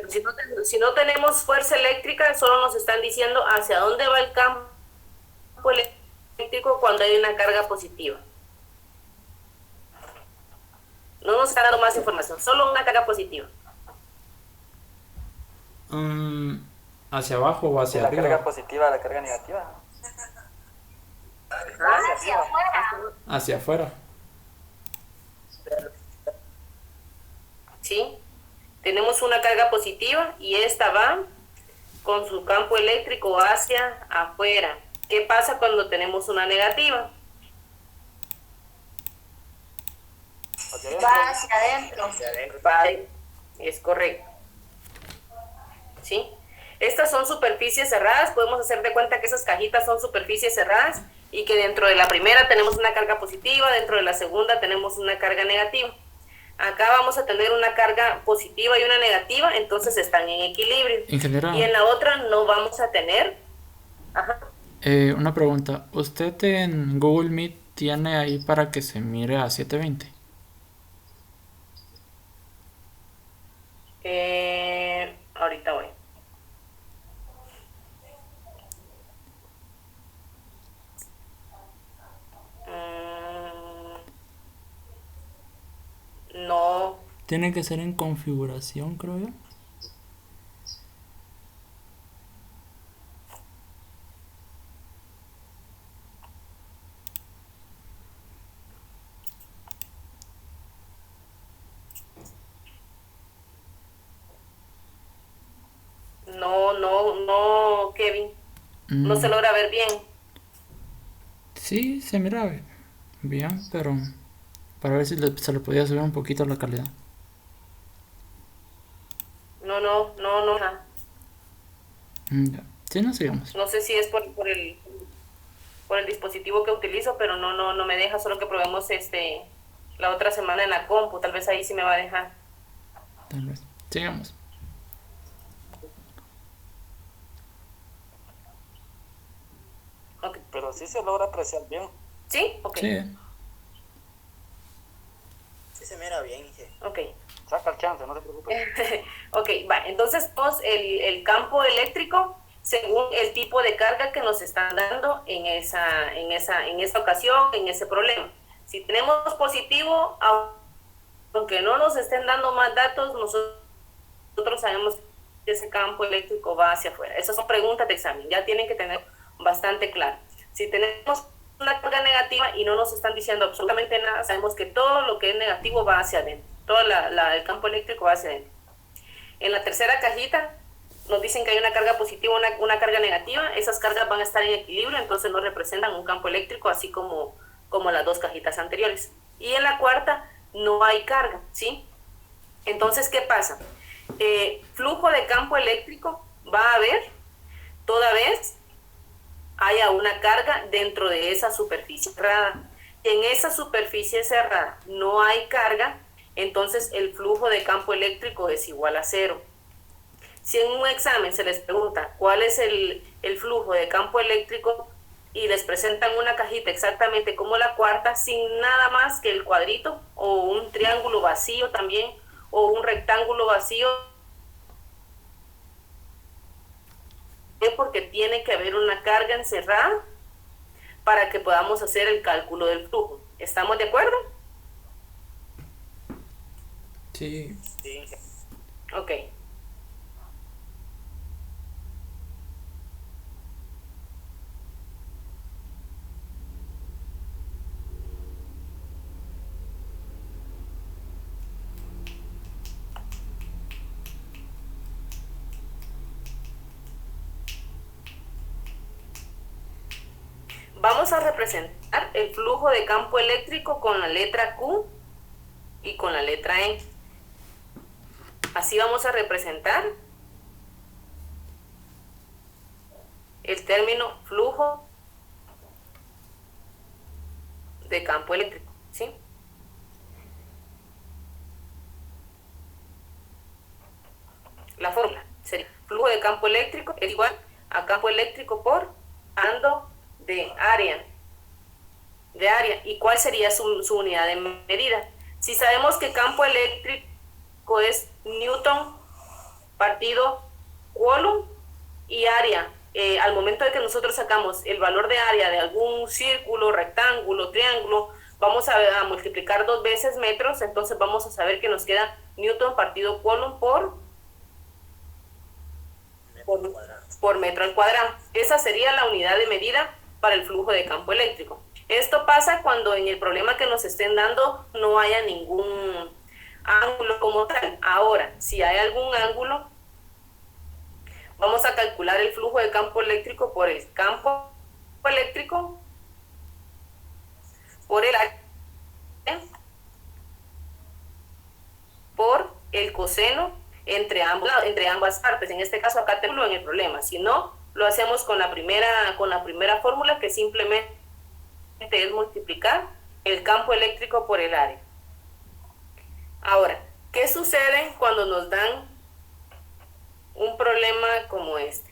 pero si no tenemos fuerza eléctrica, solo nos están diciendo hacia dónde va el campo eléctrico cuando hay una carga positiva. No nos está dando más información, solo una carga positiva. ¿Hacia abajo o De hacia la arriba? carga positiva a la carga negativa. Hacia afuera. Hacia afuera. ¿Sí? Tenemos una carga positiva y esta va con su campo eléctrico hacia afuera. ¿Qué pasa cuando tenemos una negativa? Va hacia adentro. Es correcto. ¿Sí? Estas son superficies cerradas. Podemos hacer de cuenta que esas cajitas son superficies cerradas y que dentro de la primera tenemos una carga positiva, dentro de la segunda tenemos una carga negativa. Acá vamos a tener una carga positiva y una negativa, entonces están en equilibrio. Ingeniera. Y en la otra no vamos a tener. Ajá. Una pregunta. ¿Usted en Google Meet tiene ahí para que se mire a 720? Ahorita voy. No. Tiene que ser en configuración, creo yo. No, Kevin. No se logra ver bien. Sí, se mira bien, pero para ver si se le podía subir un poquito la calidad. No. Ya. Sí, no sigamos. No sé si es por el dispositivo que utilizo, pero no me deja, solo que probemos la otra semana en la compu, tal vez ahí sí me va a dejar. Tal vez. Sigamos. Okay. Pero sí se logra apreciar bien. ¿Sí? Ok. Sí. Sí se mira bien, Inge. Ok. Saca el chance, no te preocupes. Ok, va. Entonces, tenemos el campo eléctrico según el tipo de carga que nos están dando en esa ocasión, en ese problema. Si tenemos positivo, aunque no nos estén dando más datos, nosotros sabemos que ese campo eléctrico va hacia afuera. Esas son preguntas de examen, ya tienen que tener bastante claro. Si tenemos una carga negativa y no nos están diciendo absolutamente nada, sabemos que todo lo que es negativo va hacia adentro, todo el campo eléctrico va hacia adentro. En la tercera cajita nos dicen que hay una carga positiva, una carga negativa, esas cargas van a estar en equilibrio, entonces no representan un campo eléctrico, así como las dos cajitas anteriores. Y en la cuarta no hay carga, ¿sí? Entonces, ¿qué pasa? Flujo de campo eléctrico va a haber toda vez haya una carga dentro de esa superficie cerrada. Si en esa superficie cerrada no hay carga, entonces el flujo de campo eléctrico es igual a cero. Si en un examen se les pregunta cuál es el flujo de campo eléctrico y les presentan una cajita exactamente como la cuarta, sin nada más que el cuadrito o un triángulo vacío también, o un rectángulo vacío, porque tiene que haber una carga encerrada para que podamos hacer el cálculo del flujo. ¿Estamos de acuerdo? Sí. Sí. Ok. Vamos a representar el flujo de campo eléctrico con la letra Q y con la letra E. Así vamos a representar el término flujo de campo eléctrico, ¿sí? La fórmula sería flujo de campo eléctrico es igual a campo eléctrico por ando de área. ¿Y cuál sería su unidad de medida? Si sabemos que campo eléctrico es Newton partido column y área. Al momento de que nosotros sacamos el valor de área de algún círculo, rectángulo, triángulo, vamos a multiplicar 2 veces metros, entonces vamos a saber que nos queda Newton partido column por metro al cuadrado. Esa sería la unidad de medida para el flujo de campo eléctrico. Esto pasa cuando en el problema que nos estén dando no haya ningún ángulo como tal. Ahora, si hay algún ángulo, vamos a calcular el flujo de campo eléctrico por el campo eléctrico, por el área, por el coseno entre ambas partes. En este caso acá tengo en el problema. Si no, lo hacemos con la primera fórmula, que simplemente es multiplicar el campo eléctrico por el área. Ahora, ¿qué sucede cuando nos dan un problema como este?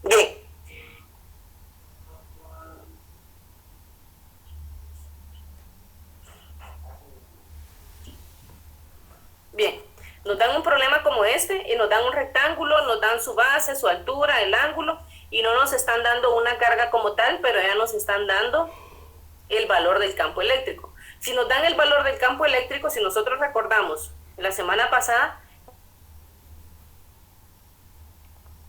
Bien. Bien, nos dan un problema como este y nos dan un rectángulo, nos dan su base, su altura, el ángulo, y no nos están dando una carga como tal, pero ya nos están dando el valor del campo eléctrico. Si nos dan el valor del campo eléctrico, si nosotros recordamos la semana pasada,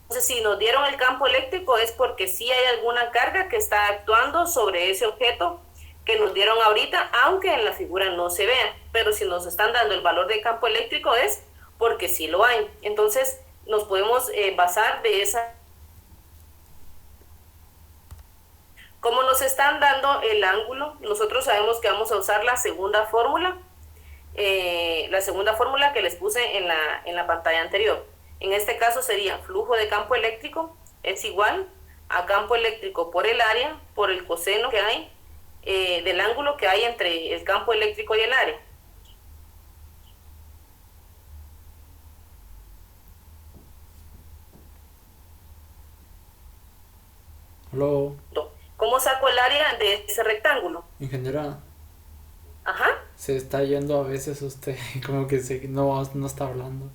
entonces si nos dieron el campo eléctrico es porque sí hay alguna carga que está actuando sobre ese objeto que nos dieron ahorita, aunque en la figura no se vea, pero si nos están dando el valor de campo eléctrico es porque sí lo hay. Entonces nos podemos basar de esa. Como nos están dando el ángulo, nosotros sabemos que vamos a usar la segunda fórmula que les puse en la pantalla anterior. En este caso sería flujo de campo eléctrico es igual a campo eléctrico por el área, por el coseno que hay del ángulo que hay entre el campo eléctrico y el área. Aló, ¿Cómo saco el área de ese rectángulo? ingeniera, Ajá. se está yendo a veces usted, como que no está hablando.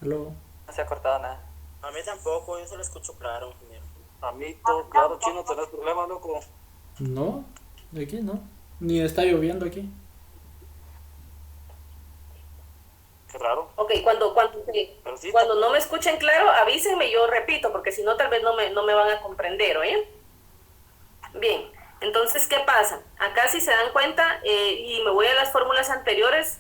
Aló, No se ha cortado nada. A mí tampoco, yo se lo escucho claro, ingeniero. A mí todo claro, chino, tenés problemas, loco. no, de aquí no, ni está lloviendo aquí. Qué raro. Ok, Pero sí, cuando no me escuchen claro, avísenme, yo repito, porque si no tal vez no me van a comprender, ¿oye? Bien, entonces, ¿qué pasa? Acá si se dan cuenta, y me voy a las fórmulas anteriores,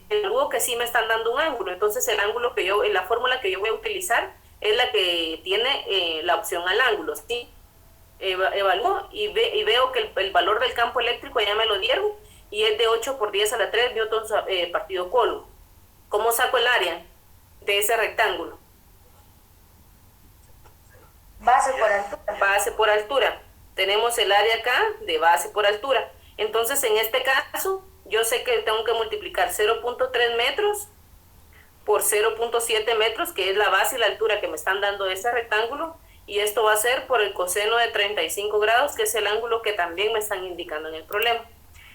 luego que sí me están dando un ángulo, entonces el ángulo la fórmula que yo voy a utilizar es la que tiene la opción al ángulo, ¿sí? Evalúo y veo que el valor del campo eléctrico ya me lo dieron y es de 8 por 10 a la 3 newtons partido column. ¿Cómo saco el área de ese rectángulo? Base por altura. Base por altura. Tenemos el área acá de base por altura. Entonces, en este caso, yo sé que tengo que multiplicar 0.3 metros por 0.7 metros, que es la base y la altura que me están dando de ese rectángulo, y esto va a ser por el coseno de 35 grados, que es el ángulo que también me están indicando en el problema.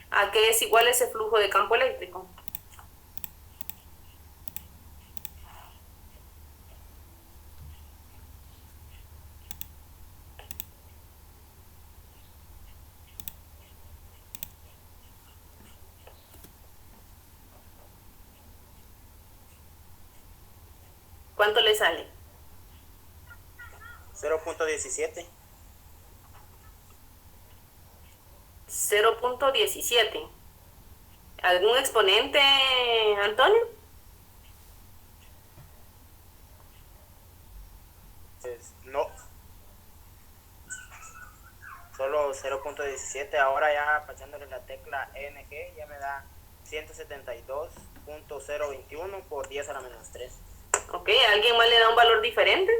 ¿A qué es igual ese flujo de campo eléctrico? ¿Cuánto le sale? 0.17. 0.17. ¿Algún exponente, Antonio? Pues, no. Solo 0.17. Ahora ya pachándole la tecla NG ya me da 172.021 por 10 a la menos 3. Ok, ¿alguien más le da un valor diferente?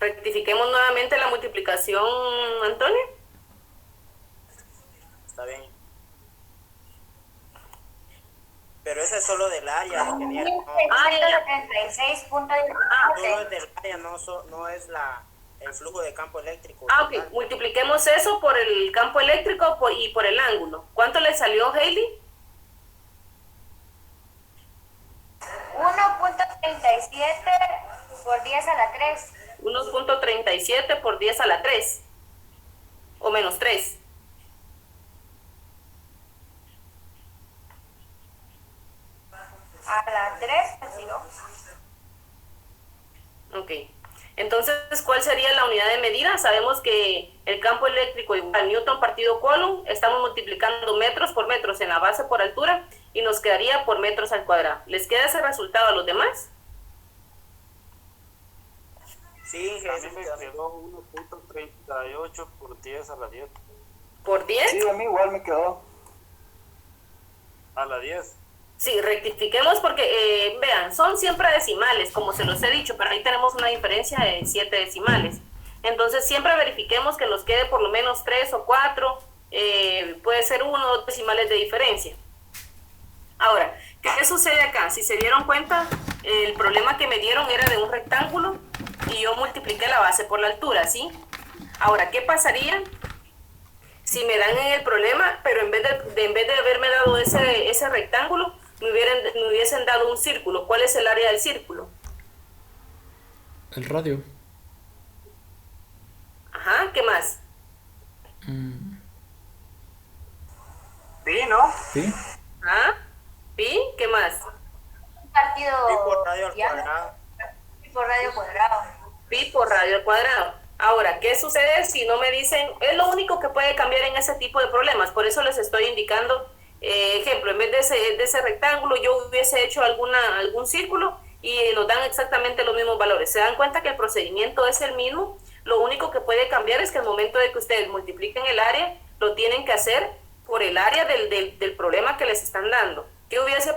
Rectifiquemos nuevamente la multiplicación, Antonio. Está bien. Pero ese es solo del área, ingeniero. No, $176.17. solo es del área, no es el flujo de campo eléctrico. Ok, multipliquemos eso por el campo eléctrico y por el ángulo. ¿Cuánto le salió, Hailey? 1.37 por 10 a la 3. 1.37 por 10 a la 3. O menos 3. A la 3, así no. Ok. Entonces, ¿cuál sería la unidad de medida? Sabemos que el campo eléctrico igual Newton partido Coulomb, estamos multiplicando metros por metros en la base por altura y nos quedaría por metros al cuadrado. ¿Les queda ese resultado a los demás? Sí, A mí me quedó 1.38 por 10 a la 10. ¿Por 10? Sí, a mí igual me quedó. A la 10. Sí, rectifiquemos porque, vean, son siempre decimales, como se los he dicho, pero ahí tenemos una diferencia de 7 decimales. Entonces, siempre verifiquemos que nos quede por lo menos 3 o 4, puede ser 1 o 2 decimales de diferencia. Ahora, ¿qué sucede acá? Si se dieron cuenta, el problema que me dieron era de un rectángulo y yo multipliqué la base por la altura, ¿sí? Ahora, ¿qué pasaría si me dan en el problema, pero en vez de haberme dado ese rectángulo, me hubiesen dado un círculo? ¿Cuál es el área del círculo? El radio. Ajá, ¿qué más? Sí, ¿no? ¿Sí? ¿Ah? ¿Pi? ¿Qué más? Un partido. pi por radio al diámetro. cuadrado. Pi por radio cuadrado. Pi por radio al cuadrado. Ahora, ¿qué sucede si no me dicen? Es lo único que puede cambiar en ese tipo de problemas, por eso les estoy indicando, ejemplo, en vez de ese rectángulo, yo hubiese hecho algún círculo y nos dan exactamente los mismos valores. ¿Se dan cuenta que el procedimiento es el mismo? Lo único que puede cambiar es que al momento de que ustedes multipliquen el área, lo tienen que hacer por el área del problema que les están dando. ¿Qué hubiese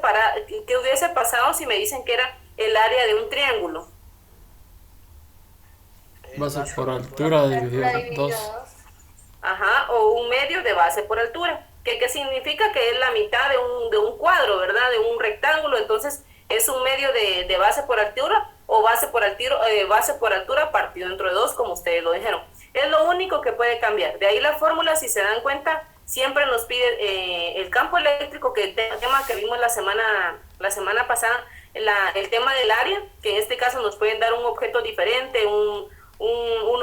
pasado si me dicen que era el área de un triángulo? Base por altura dividido Dividido 2. Ajá, o un medio de base por altura. ¿Qué significa? Que es la mitad de un cuadro, ¿verdad? De un rectángulo. Entonces, es un medio de base por altura o base por altura partido entre 2, como ustedes lo dijeron. Es lo único que puede cambiar. De ahí la fórmula, si se dan cuenta, siempre nos pide el campo eléctrico, que el tema que vimos la semana pasada, el tema del área, que en este caso nos pueden dar un objeto diferente, uno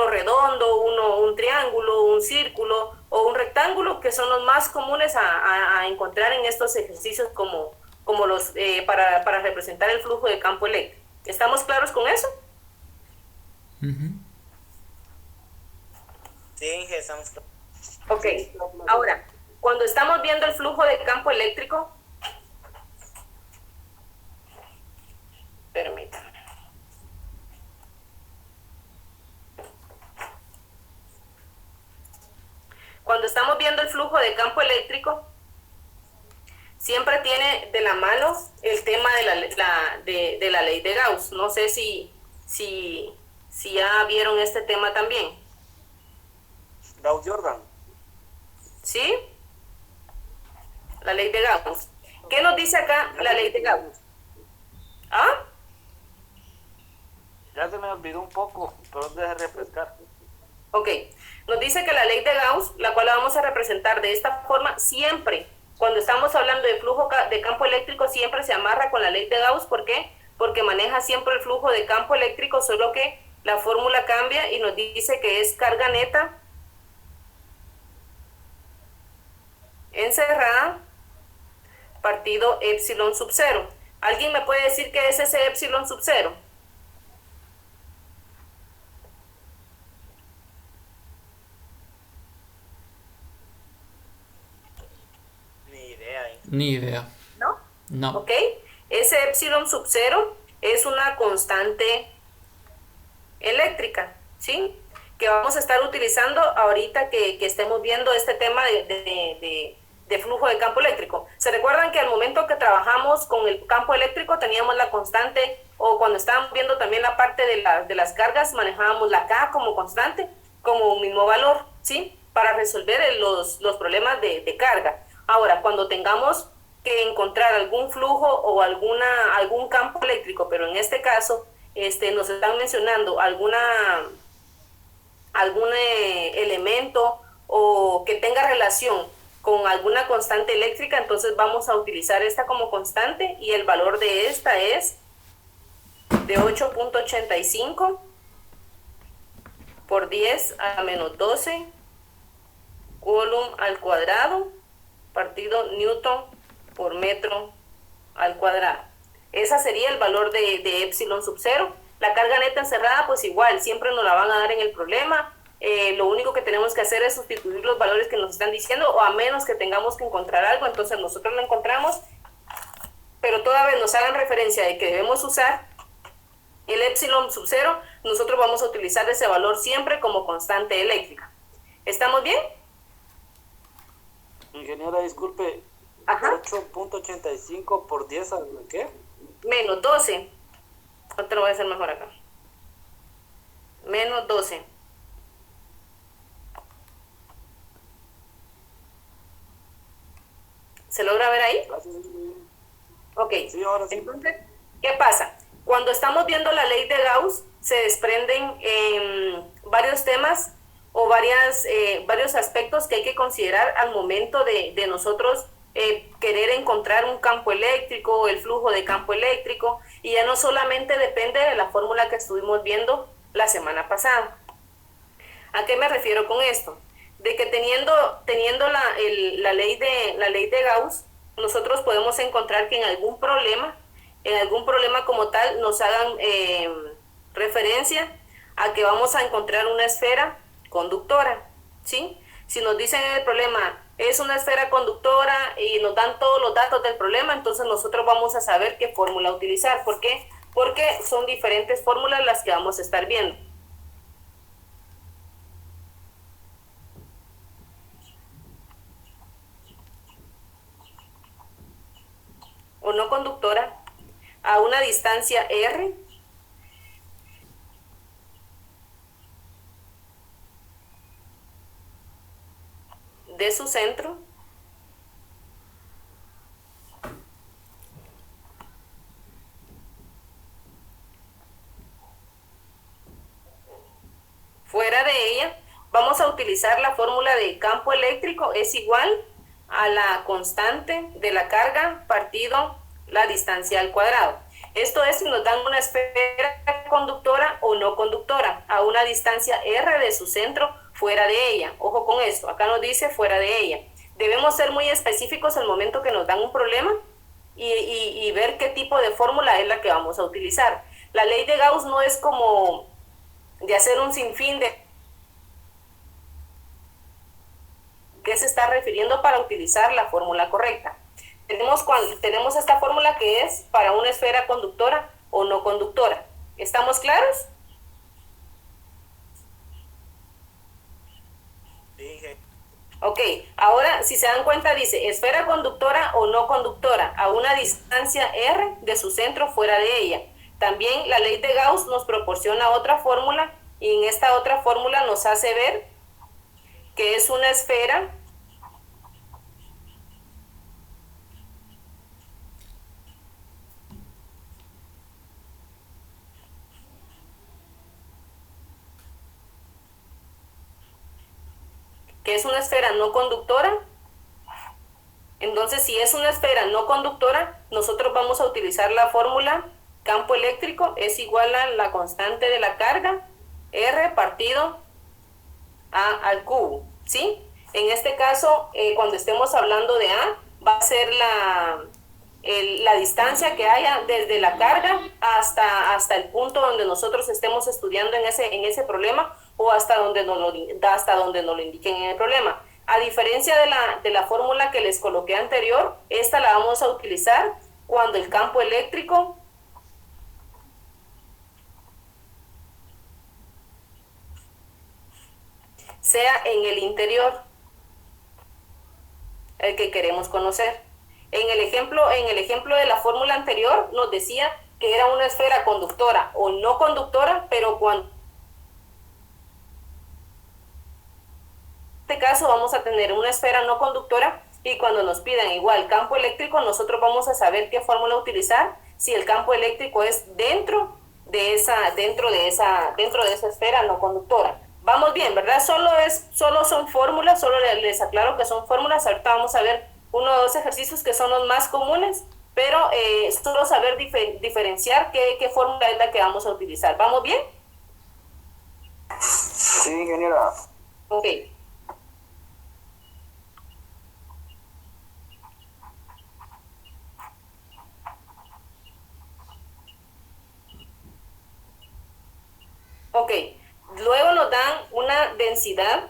redondo, un triángulo, un círculo o un rectángulo, que son los más comunes a encontrar en estos ejercicios como los para representar el flujo de campo eléctrico. ¿Estamos claros con eso? Sí, estamos. Ok, ahora, cuando estamos viendo el flujo de campo eléctrico, permítanme. Cuando estamos viendo el flujo de campo eléctrico, siempre tiene de la mano el tema de la ley de Gauss. No sé si ya vieron este tema también. Gauss-Jordan. ¿Sí? La ley de Gauss. ¿Qué nos dice acá la ley de Gauss? ¿Ah? Ya se me olvidó un poco, pero deje refrescar. Ok, nos dice que la ley de Gauss, la cual la vamos a representar de esta forma, siempre, cuando estamos hablando de flujo de campo eléctrico, siempre se amarra con la ley de Gauss. ¿Por qué? Porque maneja siempre el flujo de campo eléctrico, solo que la fórmula cambia y nos dice que es carga neta encerrada partido epsilon sub 0. ¿Alguien me puede decir qué es ese epsilon sub 0? Ni idea. ¿No? No. ¿Ok? Ese epsilon sub 0 es una constante eléctrica, ¿sí? Que vamos a estar utilizando ahorita que estemos viendo este tema de flujo de campo eléctrico. ¿Se recuerdan que al momento que trabajamos con el campo eléctrico teníamos la constante, o cuando estábamos viendo también la parte de las cargas, manejábamos la K como constante, como un mismo valor, ¿sí? Para resolver los problemas de carga. Ahora, cuando tengamos que encontrar algún flujo o algún campo eléctrico, pero en este caso nos están mencionando algún elemento o que tenga relación con alguna constante eléctrica, entonces vamos a utilizar esta como constante y el valor de esta es de 8.85 por 10 a la menos 12 Coulomb al cuadrado partido Newton por metro al cuadrado. Esa sería el valor de epsilon sub 0. La carga neta encerrada, pues igual, siempre nos la van a dar en el problema. Lo único que tenemos que hacer es sustituir los valores que nos están diciendo, o a menos que tengamos que encontrar algo, entonces nosotros lo encontramos, pero toda vez nos hagan referencia de que debemos usar el epsilon sub 0, nosotros vamos a utilizar ese valor siempre como constante eléctrica. ¿Estamos bien? Ingeniera, disculpe. Ajá. 8.85 por 10 a la ¿qué? Menos 12. Ahorita lo voy a hacer mejor acá. Menos 12. ¿Se logra ver ahí? Ok. Sí, ahora sí. Entonces, ¿qué pasa? Cuando estamos viendo la ley de Gauss, se desprenden varios temas o varios aspectos que hay que considerar al momento de nosotros querer encontrar un campo eléctrico, el flujo de campo eléctrico, y ya no solamente depende de la fórmula que estuvimos viendo la semana pasada. ¿A qué me refiero con esto? De que teniendo la ley de Gauss, nosotros podemos encontrar que en algún problema como tal nos hagan referencia a que vamos a encontrar una esfera conductora, ¿sí? Si nos dicen en el problema es una esfera conductora y nos dan todos los datos del problema, entonces nosotros vamos a saber qué fórmula utilizar. ¿Por qué? Porque son diferentes fórmulas las que vamos a estar viendo. O no conductora a una distancia R de su centro fuera de ella, vamos a utilizar la fórmula de campo eléctrico es igual a la constante de la carga partido la distancia al cuadrado. Esto es si nos dan una esfera conductora o no conductora a una distancia R de su centro fuera de ella. Ojo con esto, acá nos dice fuera de ella. Debemos ser muy específicos al momento que nos dan un problema y ver qué tipo de fórmula es la que vamos a utilizar. La ley de Gauss no es como de hacer un sinfín de qué se está refiriendo para utilizar la fórmula correcta. Tenemos esta fórmula que es para una esfera conductora o no conductora. ¿Estamos claros? Sí. Ok, ahora si se dan cuenta dice esfera conductora o no conductora a una distancia R de su centro fuera de ella. También la ley de Gauss nos proporciona otra fórmula y en esta otra fórmula nos hace ver que es una esfera no conductora. Entonces, si es una esfera no conductora, nosotros vamos a utilizar la fórmula campo eléctrico es igual a la constante de la carga, R partido A al cubo, ¿sí? En este caso, cuando estemos hablando de A, va a ser la distancia que haya desde la carga hasta el punto donde nosotros estemos estudiando en ese problema o hasta donde nos lo indiquen en el problema. A diferencia de la fórmula que les coloqué anterior, esta la vamos a utilizar cuando el campo eléctrico sea en el interior, el que queremos conocer. En el ejemplo de la fórmula anterior nos decía que era una esfera conductora o no conductora, pero cuando en este caso vamos a tener una esfera no conductora, y cuando nos pidan igual campo eléctrico, nosotros vamos a saber qué fórmula utilizar si el campo eléctrico es dentro de esa esfera no conductora. Vamos bien, ¿verdad? Solo son fórmulas, solo les aclaro que son fórmulas. Ahorita vamos a ver uno o dos ejercicios que son los más comunes, pero solo saber diferenciar qué fórmula es la que vamos a utilizar. ¿Vamos bien? Sí, ingeniera. Ok. Ok, luego nos dan una densidad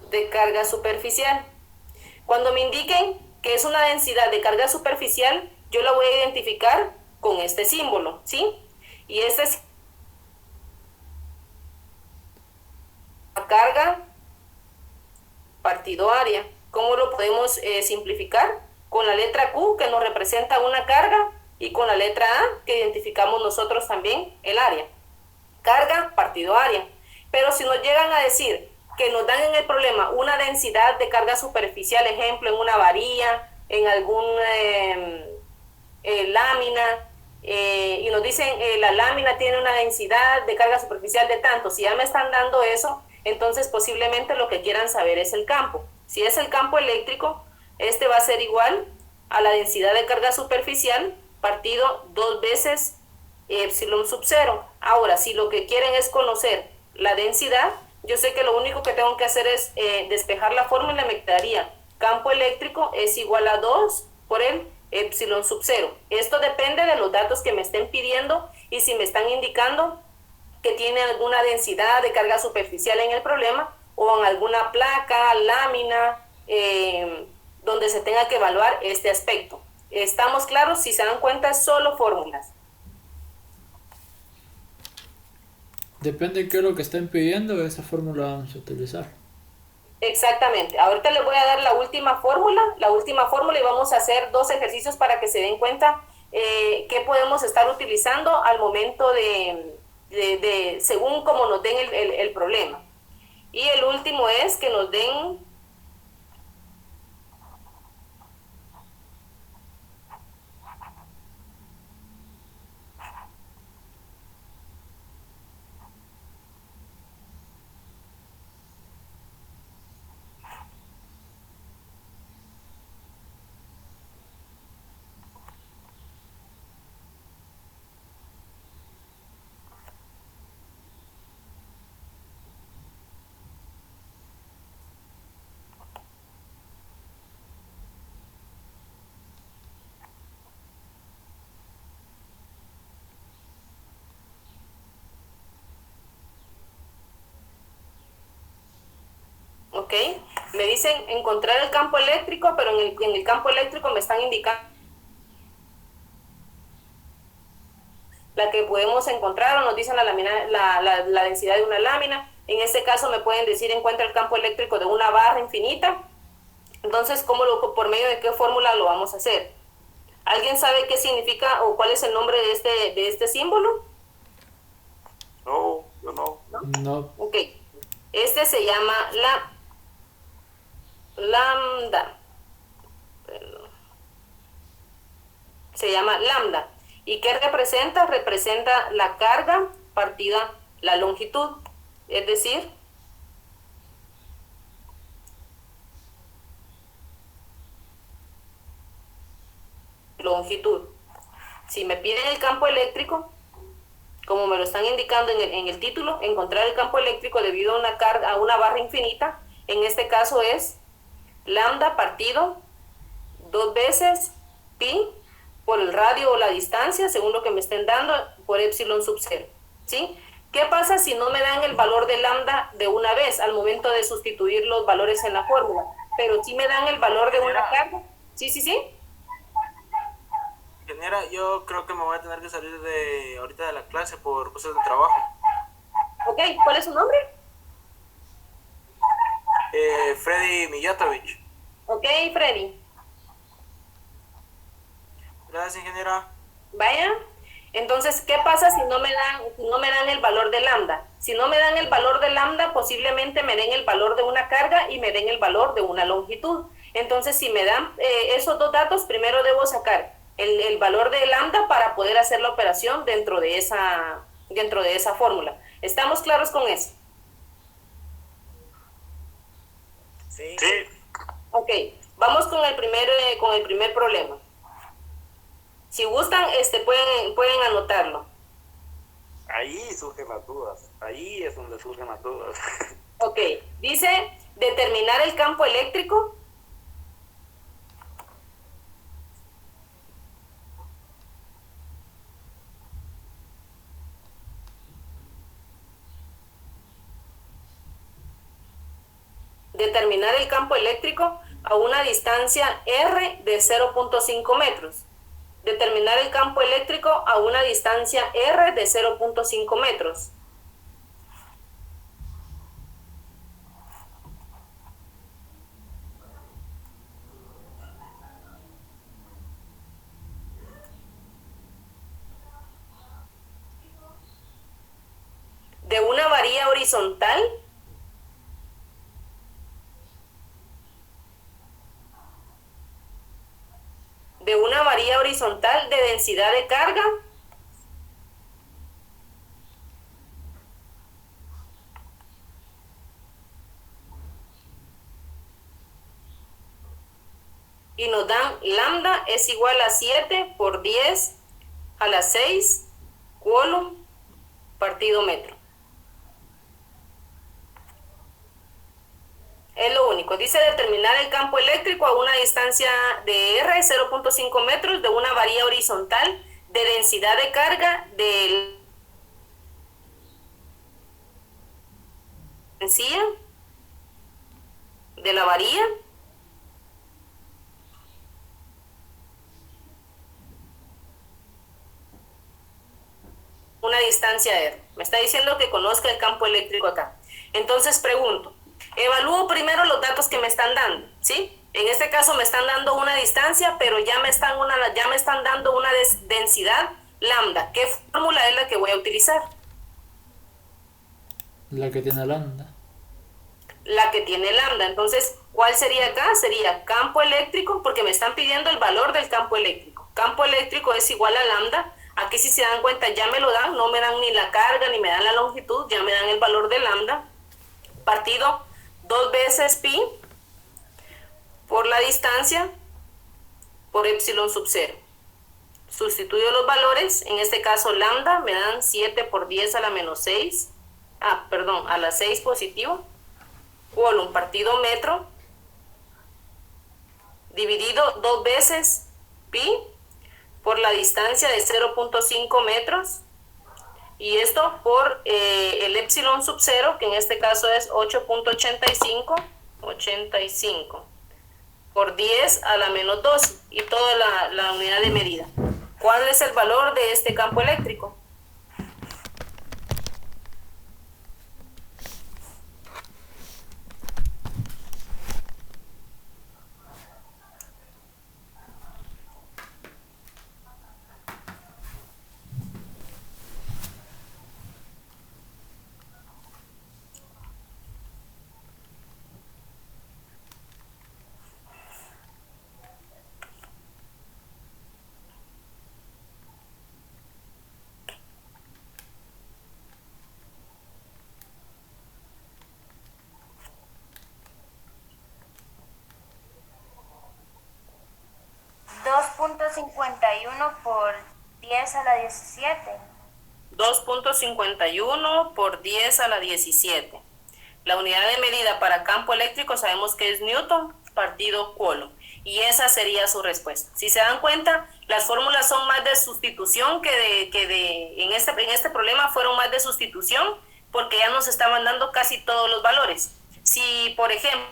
de carga superficial. Cuando me indiquen que es una densidad de carga superficial, yo la voy a identificar con este símbolo, ¿sí? Y este es la carga partido área. ¿Cómo lo podemos simplificar? Con la letra Q, que nos representa una carga, y con la letra A, que identificamos nosotros también el área. Carga partido área. Pero si nos llegan a decir que nos dan en el problema una densidad de carga superficial, ejemplo, en una varilla, en alguna lámina, y nos dicen la lámina tiene una densidad de carga superficial de tanto. Si ya me están dando eso, entonces posiblemente lo que quieran saber es el campo. Si es el campo eléctrico, este va a ser igual a la densidad de carga superficial partido 2 veces epsilon sub 0. Ahora, si lo que quieren es conocer la densidad, yo sé que lo único que tengo que hacer es despejar la fórmula, y me quedaría campo eléctrico es igual a 2 por el epsilon sub 0. Esto depende de los datos que me estén pidiendo, y si me están indicando que tiene alguna densidad de carga superficial en el problema, o en alguna placa, lámina, donde se tenga que evaluar este aspecto. ¿Estamos claros? Si se dan cuenta, es solo fórmulas. Depende de qué es lo que estén pidiendo, esa fórmula vamos a utilizar. Exactamente. Ahorita les voy a dar la última fórmula, y vamos a hacer 2 ejercicios para que se den cuenta qué podemos estar utilizando al momento según como nos den el problema. Y el último es que nos den ¿ok? Me dicen encontrar el campo eléctrico, pero en el campo eléctrico me están indicando la que podemos encontrar, o nos dicen la densidad de una lámina. En este caso me pueden decir encuentra el campo eléctrico de una barra infinita. Entonces, ¿por medio de qué fórmula lo vamos a hacer? ¿Alguien sabe qué significa o cuál es el nombre de este símbolo? No, yo no. No. Ok. Este se llama lambda. Se llama lambda. ¿Y qué representa? Representa la carga partida la longitud. Es decir, longitud. Si me piden el campo eléctrico, como me lo están indicando en el título, encontrar el campo eléctrico debido a una carga, a una barra infinita, en este caso es lambda partido 2 veces pi por el radio o la distancia, según lo que me estén dando, por epsilon sub 0, ¿sí? ¿Qué pasa si no me dan el valor de lambda de una vez al momento de sustituir los valores en la fórmula? Pero sí me dan el valor de una carga. Sí, sí, sí. Ingeniera, yo creo que me voy a tener que salir ahorita de la clase por cosas de trabajo. Ok, ¿cuál es su nombre? Freddy Millatovich. Ok, Freddy. Gracias, ingeniera. Vaya. Entonces, ¿qué pasa si no me dan el valor de lambda? Si no me dan el valor de lambda, posiblemente me den el valor de una carga y me den el valor de una longitud. Entonces, si me dan esos dos datos, primero debo sacar el valor de lambda para poder hacer la operación dentro de esa fórmula. ¿Estamos claros con eso? Sí. Ok, vamos con el primer problema. Si gustan, pueden anotarlo. Ahí surgen las dudas. Ahí es donde surgen las dudas. Ok, dice determinar el campo eléctrico. Determinar el campo eléctrico a una distancia R de 0.5 metros. Determinar el campo eléctrico a una distancia R de 0.5 metros. De una varilla horizontal de densidad de carga y nos dan lambda es igual a 7 por 10 a la 6 coulomb partido metro. Es lo único. Dice determinar el campo eléctrico a una distancia de R, 0.5 metros, de una varilla horizontal de densidad de carga de la varilla una distancia R. Me está diciendo que conozca el campo eléctrico acá. Entonces pregunto, evalúo primero los datos que me están dando, ¿sí? En este caso me están dando una distancia, pero ya me están dando una densidad lambda. ¿Qué fórmula es la que voy a utilizar? La que tiene lambda. La que tiene lambda. Entonces, ¿cuál sería acá? Sería campo eléctrico, porque me están pidiendo el valor del campo eléctrico. Campo eléctrico es igual a lambda. Aquí, si se dan cuenta, ya me lo dan, no me dan ni la carga ni me dan la longitud, ya me dan el valor de lambda, partido 2 veces pi por la distancia por epsilon sub 0. Sustituyo los valores, en este caso lambda me dan 7 por 10 a la menos 6, a la 6 positivo, coulomb partido metro, dividido 2 veces pi por la distancia de 0.5 metros, y esto por el epsilon sub 0, que en este caso es 8.85 por 10 a la menos 2, y toda la unidad de medida. ¿Cuál es el valor de este campo eléctrico? $2.51 por 10 a la 17. 2.51 por 10 a la 17. La unidad de medida para campo eléctrico sabemos que es Newton partido Coulomb. Y esa sería su respuesta. Si se dan cuenta, Las fórmulas son más de sustitución en este problema fueron más de sustitución, porque ya nos estaban dando casi todos los valores. Si, por ejemplo,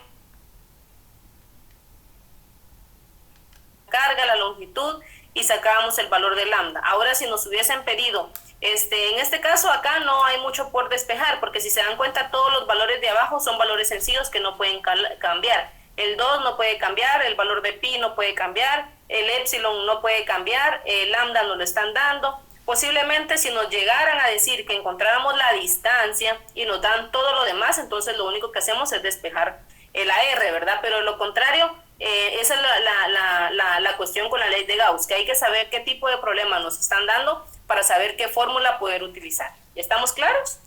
carga, la longitud, y sacábamos el valor de lambda. Ahora, si nos hubiesen pedido, en este caso acá no hay mucho por despejar, porque si se dan cuenta, todos los valores de abajo son valores sencillos que no pueden cambiar. El 2 no puede cambiar, el valor de pi no puede cambiar, el epsilon no puede cambiar, el lambda nos lo están dando. Posiblemente si nos llegaran a decir que encontráramos la distancia y nos dan todo lo demás, entonces lo único que hacemos es despejar el AR, ¿verdad? Pero lo contrario, esa es la cuestión con la ley de Gauss, que hay que saber qué tipo de problema nos están dando para saber qué fórmula poder utilizar. ¿Estamos claros?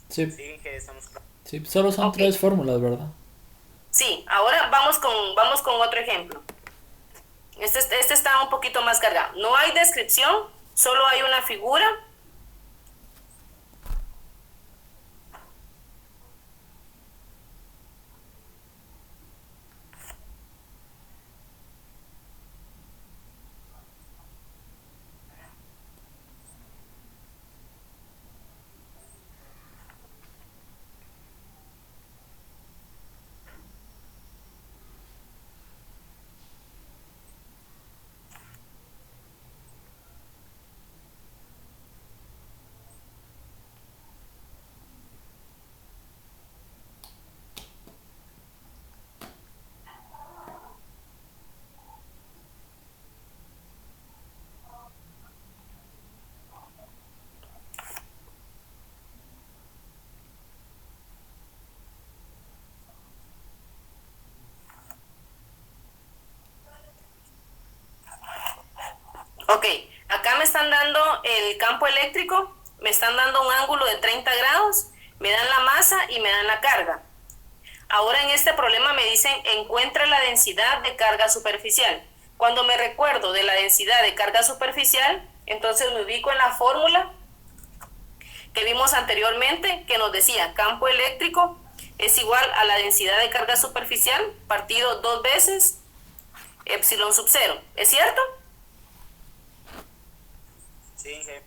Sí, Sí, que estamos claros. sí, solo son Ok. 3 fórmulas, ¿verdad? Sí, ahora vamos con otro ejemplo. Este está un poquito más cargado. No hay descripción, solo hay una figura. Ok, acá me están dando el campo eléctrico, me están dando un ángulo de 30 grados, me dan la masa y me dan la carga. Ahora en este problema me dicen, encuentra la densidad de carga superficial. Cuando me recuerdo de la densidad de carga superficial, entonces me ubico en la fórmula que vimos anteriormente, que nos decía campo eléctrico es igual a la densidad de carga superficial partido 2 veces epsilon sub 0. ¿Es cierto? Sí, jefe.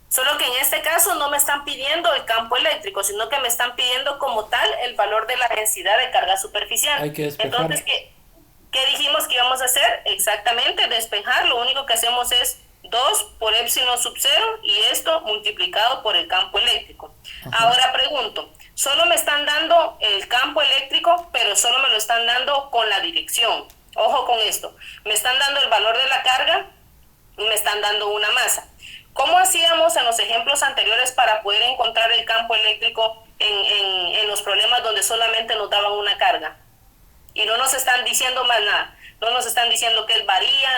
Solo que en este caso no me están pidiendo el campo eléctrico, sino que me están pidiendo como tal el valor de la densidad de carga superficial. Hay que despejar. Entonces, ¿qué dijimos que íbamos a hacer? Exactamente, despejar. Lo único que hacemos es 2 por epsilon sub 0 y esto multiplicado por el campo eléctrico. Ajá. Ahora pregunto, solo me están dando el campo eléctrico, pero solo me lo están dando con la dirección. Ojo con esto, me están dando el valor de la carga y me están dando una masa. ¿Cómo hacíamos en los ejemplos anteriores para poder encontrar el campo eléctrico en los problemas donde solamente nos daban una carga? Y no nos están diciendo más nada. No nos están diciendo que varía,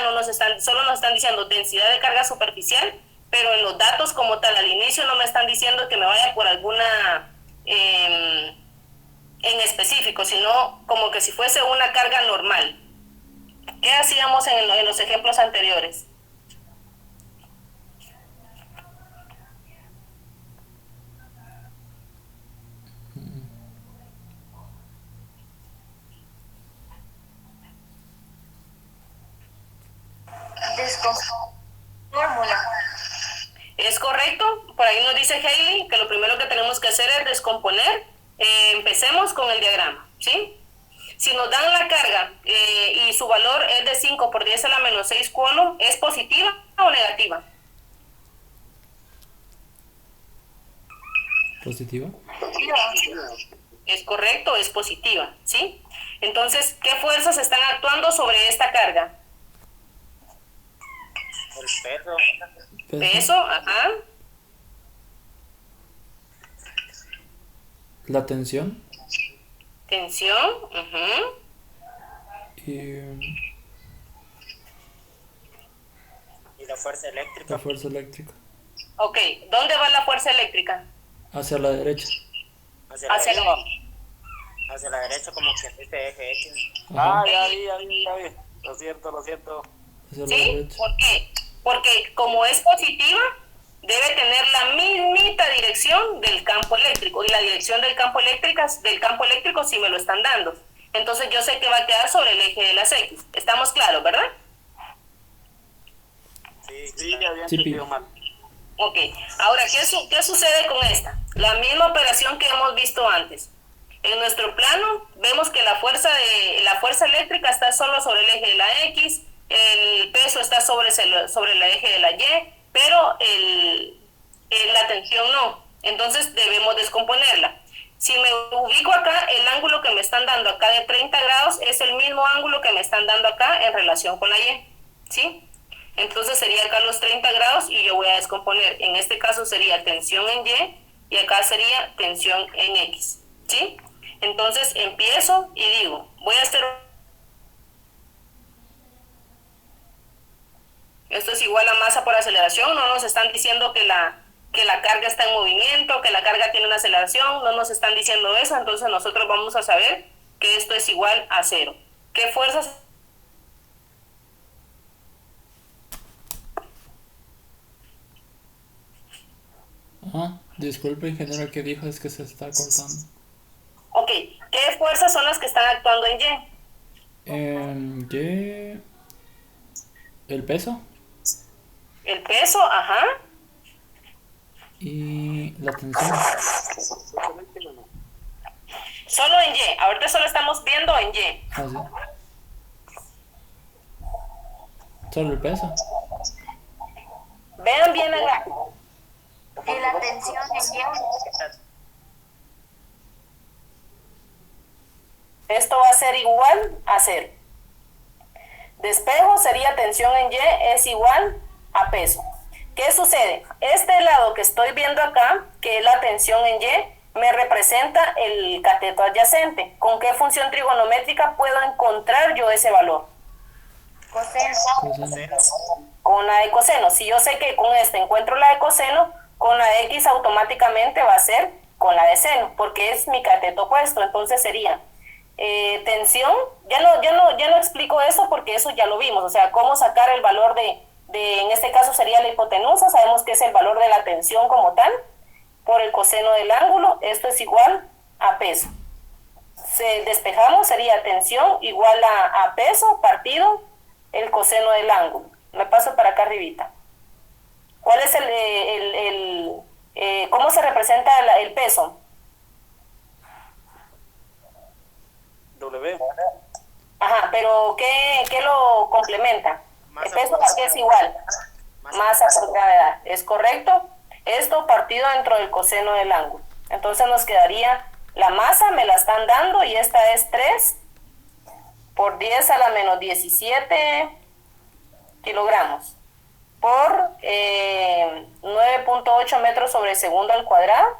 solo nos están diciendo densidad de carga superficial, pero en los datos como tal, al inicio no me están diciendo que me vaya por alguna en específico, sino como que si fuese una carga normal. ¿Qué hacíamos en los ejemplos anteriores? Fórmula. ¿Es correcto? Por ahí nos dice Hailey que lo primero que tenemos que hacer es descomponer. Empecemos con el diagrama, ¿sí? Si nos dan la carga y su valor es de 5 por 10 a la menos 6 coulomb, ¿es positiva o negativa? ¿Positiva? Es correcto, es positiva, ¿sí? Entonces, ¿qué fuerzas están actuando sobre esta carga? El peso. Peso, ajá. La tensión Tensión, ujú. y Y la fuerza eléctrica. la fuerza eléctrica. Ok, ¿dónde va la fuerza eléctrica? Hacia la derecha. Hacia la Hacia derecha. la... Hacia la derecha como que este eje X. Ajá. Ya vi. Lo siento. Hacia la ¿Sí? derecha. ¿Por qué? Porque como es positiva, debe tener la mismita dirección del campo eléctrico. Y la dirección del campo eléctrico sí me lo están dando. Entonces yo sé que va a quedar sobre el eje de las X. ¿Estamos claros, verdad? Sí, Pi. entendido mal. Ok, ahora, ¿qué sucede con esta? La misma operación que hemos visto antes. En nuestro plano vemos que la fuerza eléctrica está solo sobre el eje de la X, el peso está sobre el eje de la Y, pero la tensión no. Entonces debemos descomponerla. Si me ubico acá, el ángulo que me están dando acá de 30 grados es el mismo ángulo que me están dando acá en relación con la Y, ¿sí? Entonces sería acá los 30 grados y yo voy a descomponer. En este caso sería tensión en Y acá sería tensión en X, ¿sí? Entonces empiezo y digo, voy a hacer... Esto es igual a masa por aceleración. No nos están diciendo que la carga está en movimiento, que la carga tiene una aceleración, no nos están diciendo eso. Entonces nosotros vamos a saber que esto es igual a 0. ¿Qué fuerzas? Disculpe, ingeniero, ¿qué dijo? Es que se está cortando. Ok, ¿qué fuerzas son las que están actuando en Y? Y... el peso El peso, ajá. y la tensión. Solo en Y. Ahorita solo estamos viendo en Y. Así. Solo el peso. Vean bien acá. Y la tensión en Y. Esto va a ser igual a 0. Despejo sería tensión en Y es igual a peso. ¿Qué sucede? Este lado que estoy viendo acá, que es la tensión en Y, me representa el cateto adyacente. ¿Con qué función trigonométrica puedo encontrar yo ese valor? Coseno. Con la de coseno. Si yo sé que con este encuentro la de coseno, con la de X automáticamente va a ser con la de seno, porque es mi cateto opuesto. Entonces sería tensión. Ya no explico eso porque eso ya lo vimos. O sea, cómo sacar el valor de en este caso sería la hipotenusa. Sabemos que es el valor de la tensión como tal, por el coseno del ángulo. Esto es igual a peso. Despejamos, sería tensión igual a peso partido el coseno del ángulo. Me paso para acá arribita. ¿Cuál es cómo se representa el peso? W. Ajá, pero ¿qué lo complementa? El peso aquí es igual. Masa por gravedad. ¿Es correcto? Esto partido dentro del coseno del ángulo. Entonces nos quedaría la masa, me la están dando, y esta es 3 por 10 a la menos 17 kilogramos por 9.8 metros sobre segundo al cuadrado.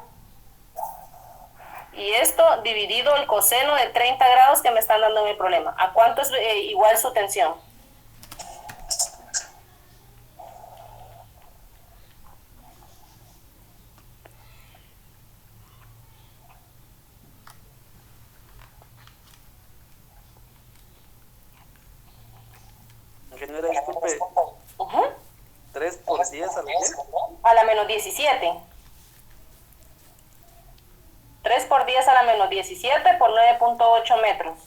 Y esto dividido el coseno de 30 grados que me están dando en el problema. ¿A cuánto es igual su tensión? Ingeniera, disculpe, 3 por 10 a la vez. A la menos 17. 3 por 10 a la menos 17 por 9.8 metros.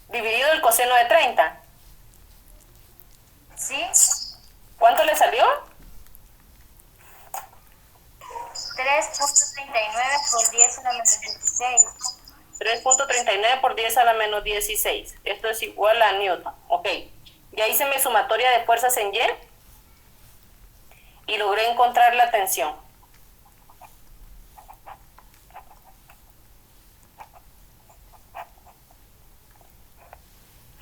Dividido el coseno de 30. ¿Sí? ¿Cuánto le salió? 3.39 por 10 a la menos 16. 3.39 por 10 a la menos 16. Esto es igual a Newton. Ok. Ya hice mi sumatoria de fuerzas en Y y logré encontrar la tensión.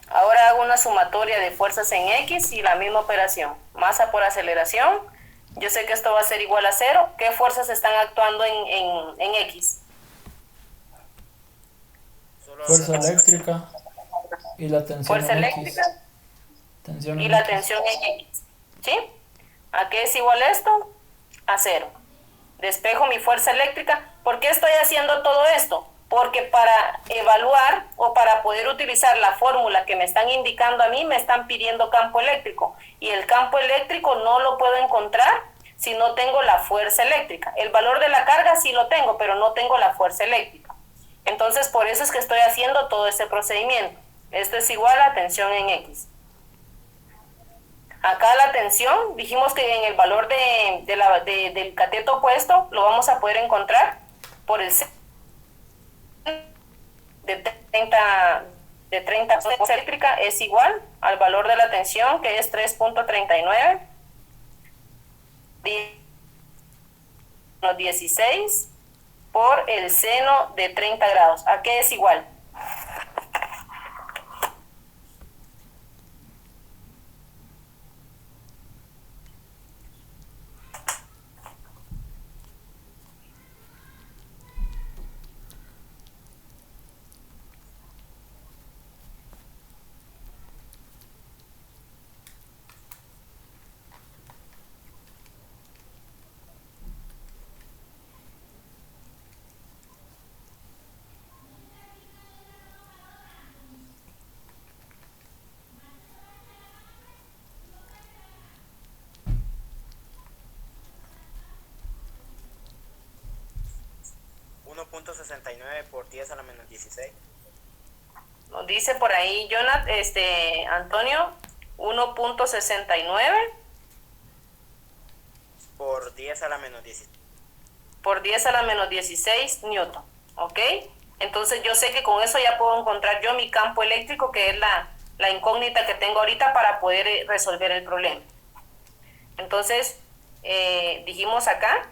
Ahora hago una sumatoria de fuerzas en X y la misma operación. Masa por aceleración. Yo sé que esto va a ser igual a 0. ¿Qué fuerzas están actuando en X? Fuerza eléctrica y la tensión Fuerza en eléctrica X. Tensión y en la X. tensión en X. ¿Sí? ¿A qué es igual esto? A 0. Despejo mi fuerza eléctrica. ¿Por qué estoy haciendo todo esto? porque para evaluar o para poder utilizar la fórmula que me están indicando a mí, me están pidiendo campo eléctrico, y el campo eléctrico no lo puedo encontrar si no tengo la fuerza eléctrica. El valor de la carga sí lo tengo, pero no tengo la fuerza eléctrica. Entonces, por eso es que estoy haciendo todo este procedimiento. Esto es igual a tensión en X. Acá la tensión, dijimos que en el valor del cateto opuesto lo vamos a poder encontrar por el de 30 eléctrica es igual al valor de la tensión, que es 3.39 menos 16 por el seno de 30 grados. ¿A qué es igual? .69 por 10 a la menos 16. Nos dice por ahí, Antonio, 1.69 por 10 a la menos 16. por 10 a la menos 16 newton, ¿ok? Entonces yo sé que con eso ya puedo encontrar yo mi campo eléctrico, que es la incógnita que tengo ahorita para poder resolver el problema. Entonces, dijimos acá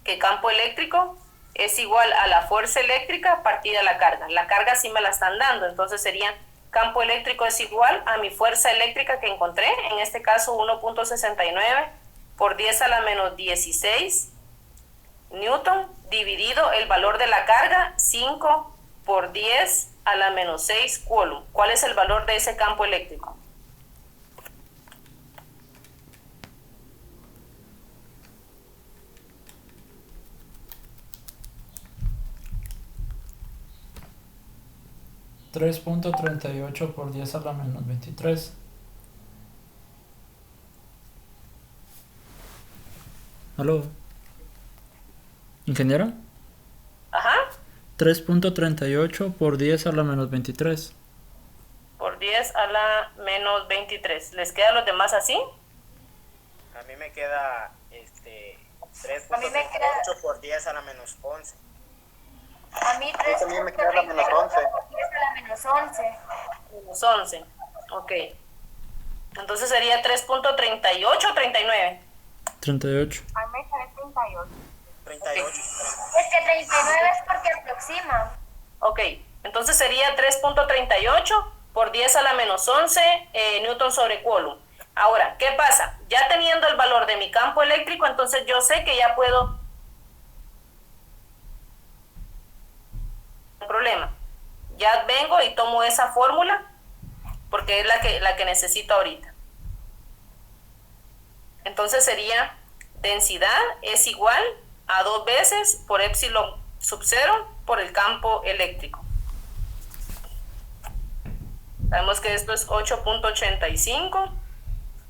que campo eléctrico es igual a la fuerza eléctrica partida la carga. La carga sí me la están dando, entonces sería campo eléctrico es igual a mi fuerza eléctrica que encontré, en este caso 1.69 por 10 a la menos 16 newton, dividido el valor de la carga, 5 por 10 a la menos 6 coulomb. ¿Cuál es el valor de ese campo eléctrico? $3.38 por 10 a la menos 23. ¿Aló? ¿Ingeniero? Ajá. 3.38 por 10 a la menos 23. Por 10 a la menos 23. ¿Les queda a los demás así? A mí me queda 3.38 por 10 a la menos 11. A mí también me queda la menos 11. 10 a la menos 11. Menos 11. Ok. Entonces sería 3.38 o 39. 38. A mí me sale 38. 38. Es que 39 es porque aproxima. Ok. Entonces sería 3.38 por 10 a la menos 11 newton sobre coulomb. Ahora, ¿qué pasa? Ya teniendo el valor de mi campo eléctrico, entonces yo sé que ya puedo... problema. Ya vengo y tomo esa fórmula porque es la que necesito ahorita. Entonces sería densidad es igual a 2 veces por epsilon sub 0 por el campo eléctrico. Sabemos que esto es 8.85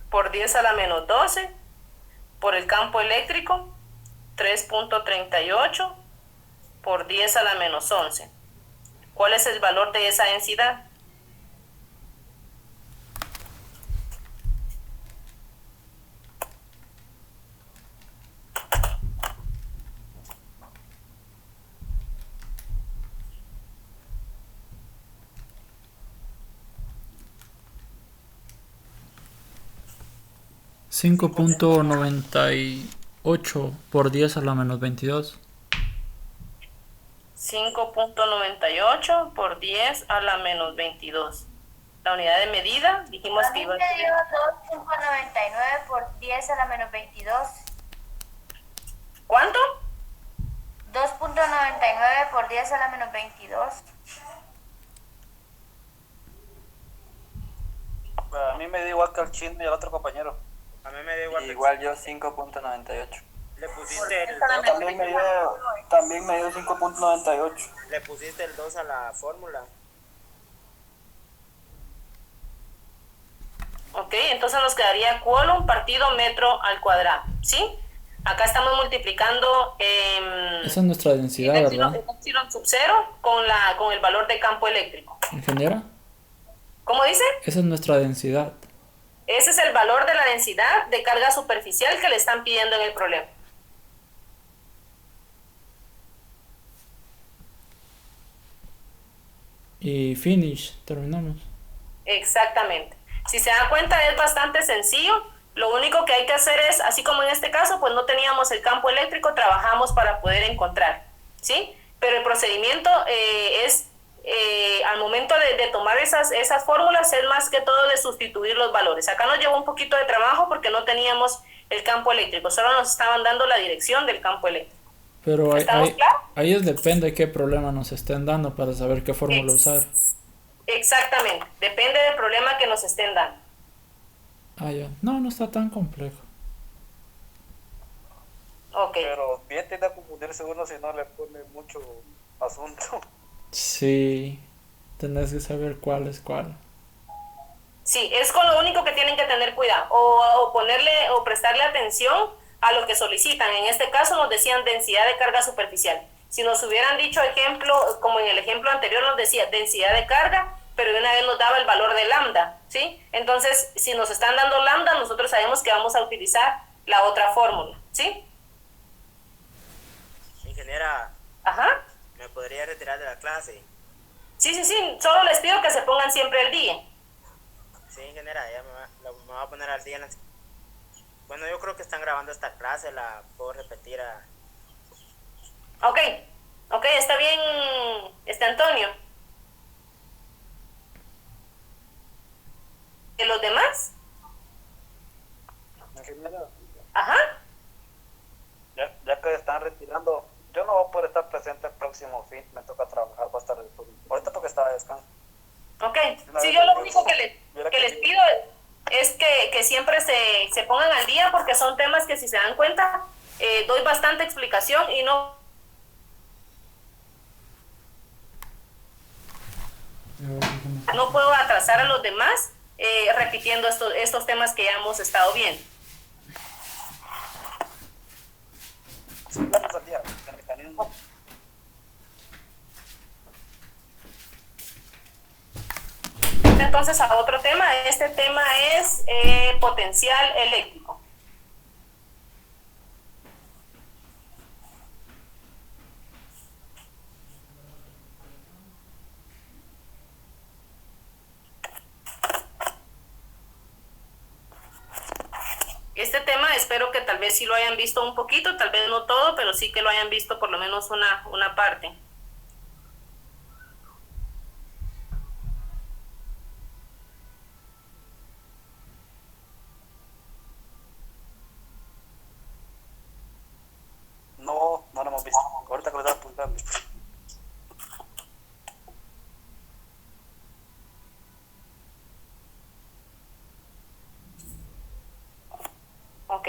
por 10 a la menos 12 por el campo eléctrico, 3.38 por 10 a la menos 11. ¿Cuál es el valor de esa densidad? $5.98 por 10 a la menos 22. 5.98 por 10 a la menos 22. La unidad de medida, dijimos A que mí iba a me ser... dio 2.99 por 10 a la menos 22. ¿Cuánto? 2.99 por 10 a la menos 22. A mí me dio igual que al chino y al otro compañero. A mí me da igual. Igual yo 5.98. Le pusiste el Esta la 2, También me dio 5.98. le pusiste el 2 a la fórmula. Ok, entonces nos quedaría Coulomb partido metro al cuadrado, ¿sí? Acá estamos multiplicando Esa es nuestra densidad, ¿verdad? el epsilon sub 0 con el valor de campo eléctrico. Ingeniera, ¿Cómo dice? esa es nuestra densidad. Ese es el valor de la densidad de carga superficial que le están pidiendo en el problema. Y finish, terminamos. Exactamente. Si se dan cuenta es bastante sencillo. Lo único que hay que hacer es, así como en este caso, pues no teníamos el campo eléctrico, trabajamos para poder encontrar, ¿sí? Pero el procedimiento es, al momento de tomar esas fórmulas, es más que todo de sustituir los valores. Acá nos llevó un poquito de trabajo porque no teníamos el campo eléctrico, solo nos estaban dando la dirección del campo eléctrico. Pero ¿Estamos claros? ahí es depende de qué problema nos estén dando para saber qué fórmula usar. Exactamente, depende del problema que nos estén dando. Ah, ya. No está tan complejo. Ok. Pero bien tiende a confundirse uno si no le pone mucho asunto. Sí, tenés que saber cuál es cuál. Sí, es con lo único que tienen que tener cuidado, o ponerle o prestarle atención a lo que solicitan. En este caso nos decían densidad de carga superficial. Si nos hubieran dicho ejemplo, como en el ejemplo anterior nos decía densidad de carga, pero de una vez nos daba el valor de lambda, ¿sí? Entonces, si nos están dando lambda, nosotros sabemos que vamos a utilizar la otra fórmula, ¿sí? Ingeniera, Ajá. ¿me podría retirar de la clase? Sí, solo les pido que se pongan siempre al día. Sí, ingeniera, ya me va a poner al día. Bueno, yo creo que están grabando esta clase, la puedo repetir a... Ok, está bien, Antonio. ¿De los demás? Ingeniero, Ajá. ya que están retirando, yo no voy a poder estar presente el próximo fin, me toca trabajar, va a estar el turno. Ahorita porque estaba de descanso. Ok, sí, yo lo único que les pido es que siempre se pongan al día porque son temas que si se dan cuenta doy bastante explicación y no puedo atrasar a los demás repitiendo estos temas que ya hemos estado viendo. Vamos al día, el mecanismo. Entonces a otro tema, este tema es potencial eléctrico. Este tema espero que tal vez sí lo hayan visto un poquito, tal vez no todo, pero sí que lo hayan visto por lo menos una parte. No lo hemos visto. Ahorita que lo estaba apuntando. Ok.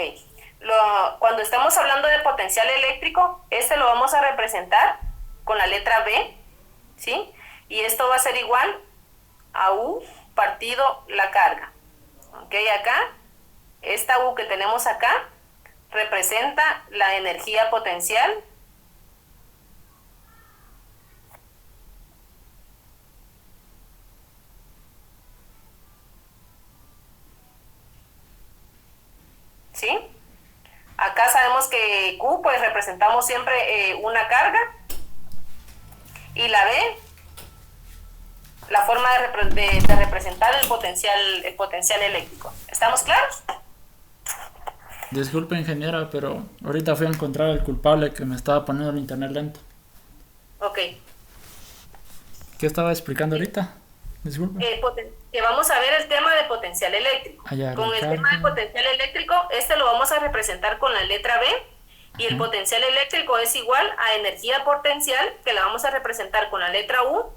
Cuando estamos hablando de potencial eléctrico, este lo vamos a representar con la letra B, ¿sí? Y esto va a ser igual a U partido la carga. Ok, acá, esta U que tenemos acá representa la energía potencial. ¿Sí? Acá sabemos que Q, pues representamos siempre una carga. Y la B, la forma de representar el potencial eléctrico. ¿Estamos claros? Disculpe, ingeniera, pero ahorita fui a encontrar al culpable que me estaba poniendo el internet lento. Ok. ¿Qué estaba explicando ahorita? Disculpe. Que vamos a ver el tema de potencial eléctrico. Ya, con el tema de potencial eléctrico, lo vamos a representar con la letra B, y el potencial eléctrico es igual a energía potencial, que la vamos a representar con la letra U,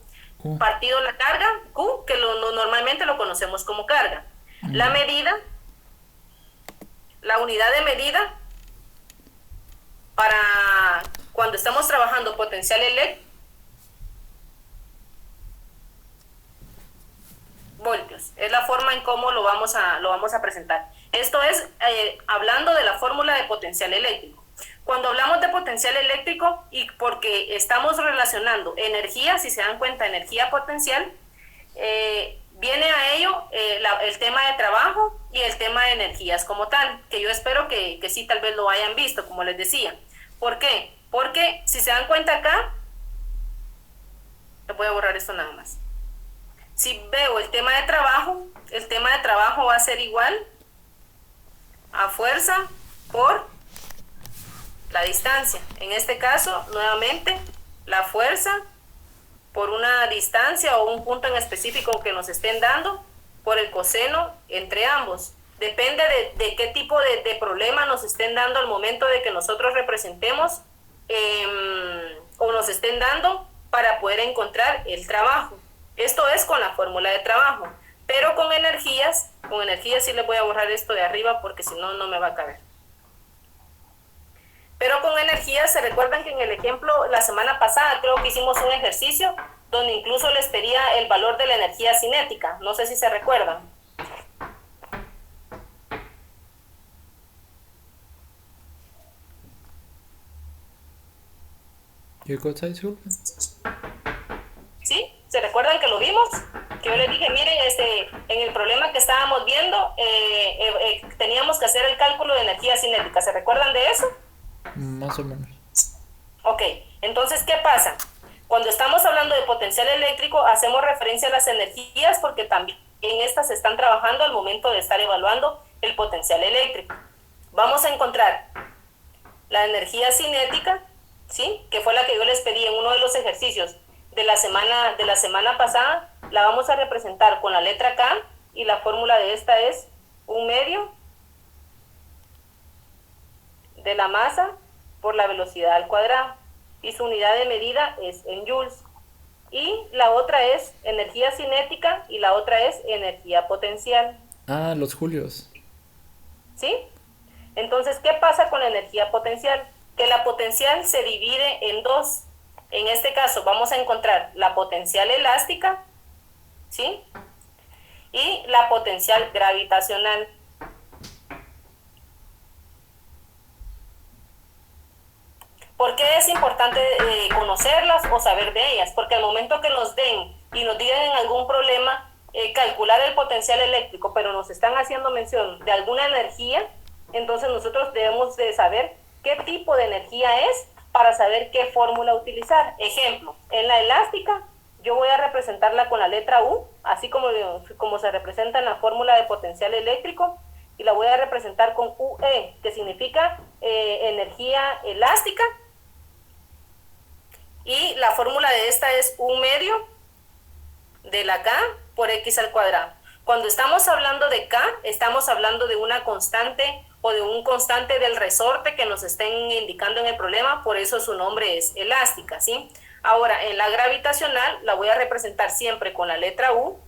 partido la carga, Q, que normalmente lo conocemos como carga. La medida, la unidad de medida para cuando estamos trabajando potencial eléctrico, voltios. Es la forma en cómo lo vamos a presentar. Esto es hablando de la fórmula de potencial eléctrico. Cuando hablamos de potencial eléctrico, y porque estamos relacionando energía, si se dan cuenta, energía potencial, viene a ello el tema de trabajo y el tema de energías como tal, que yo espero que sí tal vez lo hayan visto, como les decía. ¿Por qué? Porque si se dan cuenta acá, les voy a borrar esto nada más. Si veo el tema de trabajo va a ser igual a fuerza por la distancia. En este caso, nuevamente, la fuerza por una distancia o un punto en específico que nos estén dando por el coseno entre ambos. Depende de qué tipo de problema nos estén dando al momento de que nosotros representemos o nos estén dando para poder encontrar el trabajo. Esto es con la fórmula de trabajo, pero con energías sí les voy a borrar esto de arriba porque si no, no me va a caber. Pero con energías, se recuerdan que en el ejemplo, la semana pasada creo que hicimos un ejercicio donde incluso les pedía el valor de la energía cinética. No sé si se recuerdan. ¿Qué cosa, disculpe? ¿Sí? ¿Se recuerdan que lo vimos? Que yo les dije, miren, en el problema que estábamos viendo, teníamos que hacer el cálculo de energía cinética. ¿Se recuerdan de eso? Más o menos. Ok, entonces, ¿qué pasa? Cuando estamos hablando de potencial eléctrico, hacemos referencia a las energías porque también estas se están trabajando al momento de estar evaluando el potencial eléctrico. Vamos a encontrar la energía cinética, ¿sí? Que fue la que yo les pedí en uno de los ejercicios de la semana pasada. La vamos a representar con la letra K y la fórmula de esta es 1/2 de la masa por la velocidad al cuadrado, y su unidad de medida es en joules. Y la otra es energía cinética y la otra es energía potencial. Ah, los julios. ¿Sí? Entonces, ¿qué pasa con la energía potencial? Que la potencial se divide en dos. En este caso vamos a encontrar la potencial elástica, ¿sí? Y la potencial gravitacional. ¿Por qué es importante conocerlas o saber de ellas? Porque al momento que nos den y nos digan en algún problema calcular el potencial eléctrico, pero nos están haciendo mención de alguna energía, entonces nosotros debemos de saber qué tipo de energía es para saber qué fórmula utilizar. Ejemplo, en la elástica yo voy a representarla con la letra U, así como se representa en la fórmula de potencial eléctrico, y la voy a representar con UE, que significa energía elástica, y la fórmula de esta es 1/2 de la K por X al cuadrado. Cuando estamos hablando de K, estamos hablando de una constante o de un constante del resorte que nos estén indicando en el problema, por eso su nombre es elástica, ¿sí? Ahora, en la gravitacional la voy a representar siempre con la letra U,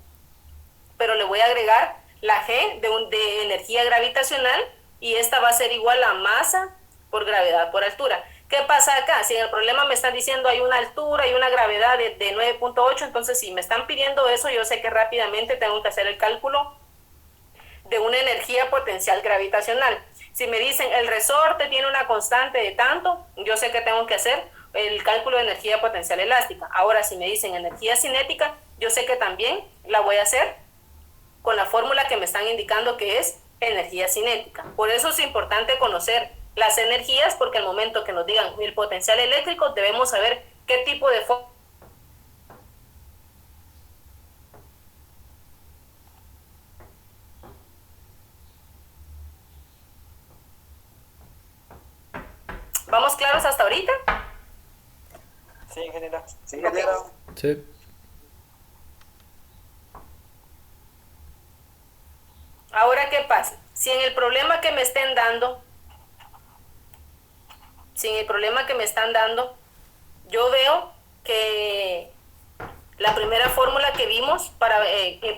pero le voy a agregar la G de energía gravitacional, y esta va a ser igual a masa por gravedad por altura. ¿Qué pasa acá? Si en el problema me están diciendo hay una altura y una gravedad de 9.8, entonces si me están pidiendo eso, yo sé que rápidamente tengo que hacer el cálculo de una energía potencial gravitacional. Si me dicen el resorte tiene una constante de tanto, yo sé que tengo que hacer el cálculo de energía potencial elástica. Ahora, si me dicen energía cinética, yo sé que también la voy a hacer con la fórmula que me están indicando que es energía cinética. Por eso es importante conocer las energías, porque al momento que nos digan el potencial eléctrico, debemos saber qué tipo de ¿Vamos claros hasta ahorita? Sí, ingeniera. Sí, Ok. ingeniera. Sí. Ahora, ¿qué pasa? Si en el problema que me estén dando, yo veo que la primera fórmula que vimos para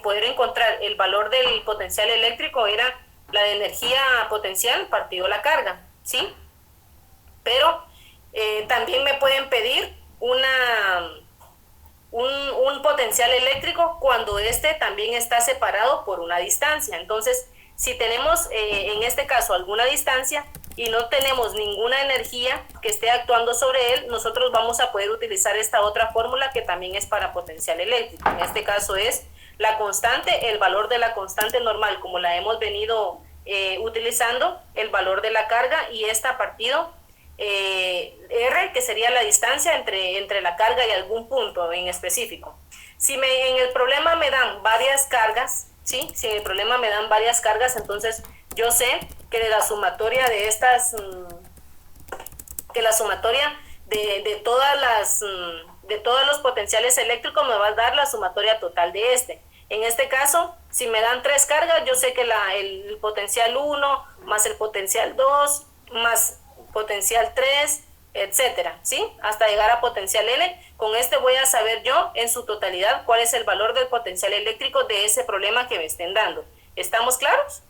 poder encontrar el valor del potencial eléctrico era la de energía potencial partido la carga, ¿sí? Pero también me pueden pedir un potencial eléctrico cuando este también está separado por una distancia. Entonces, si tenemos en este caso alguna distancia y no tenemos ninguna energía que esté actuando sobre él, nosotros vamos a poder utilizar esta otra fórmula que también es para potencial eléctrico. En este caso es la constante, el valor de la constante normal, como la hemos venido utilizando, el valor de la carga, y esta partido R, que sería la distancia entre la carga y algún punto en específico. Si en el problema me dan varias cargas, ¿sí? Si en el problema me dan varias cargas, entonces yo sé que de la sumatoria de estas, que la sumatoria de todos los potenciales eléctricos me va a dar la sumatoria total de este. En este caso, si me dan 3 cargas, yo sé que el potencial 1 más el potencial 2 más potencial 3, etcétera, ¿sí? Hasta llegar a potencial N. Con este voy a saber yo en su totalidad cuál es el valor del potencial eléctrico de ese problema que me estén dando. ¿Estamos claros?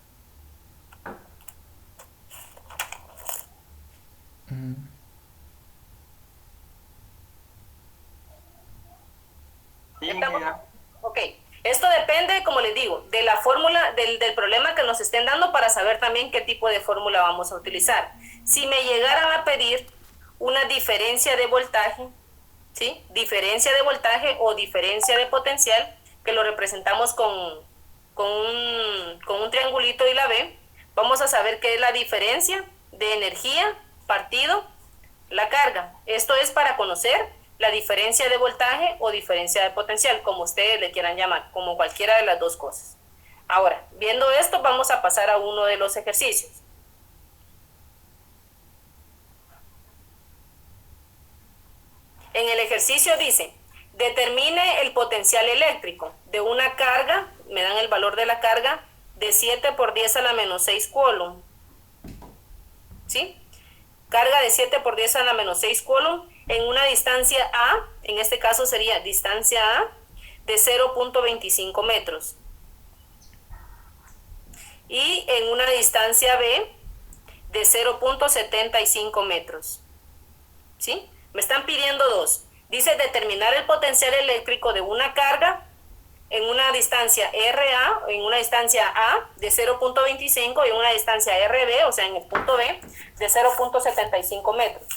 Ok. Esto depende, como les digo, de la fórmula, del problema que nos estén dando, para saber también qué tipo de fórmula vamos a utilizar. Si me llegaran a pedir una diferencia de voltaje, ¿sí? Diferencia de voltaje o diferencia de potencial, que lo representamos con un triangulito y la B, vamos a saber qué es la diferencia de energía partido la carga. Esto es para conocer la diferencia de voltaje o diferencia de potencial, como ustedes le quieran llamar, como cualquiera de las dos cosas. Ahora, viendo esto, vamos a pasar a uno de los ejercicios. En el ejercicio dice, determine el potencial eléctrico de una carga, me dan el valor de la carga, de 7 por 10 a la menos 6 coulomb. ¿Sí? Carga de 7 por 10 a la menos 6 coulomb en una distancia A, en este caso sería distancia A, de 0.25 metros. Y en una distancia B, de 0.75 metros. ¿Sí? Me están pidiendo dos. Dice determinar el potencial eléctrico de una carga en una distancia RA, en una distancia A de 0.25 y en una distancia RB, o sea, en el punto B, de 0.75 metros.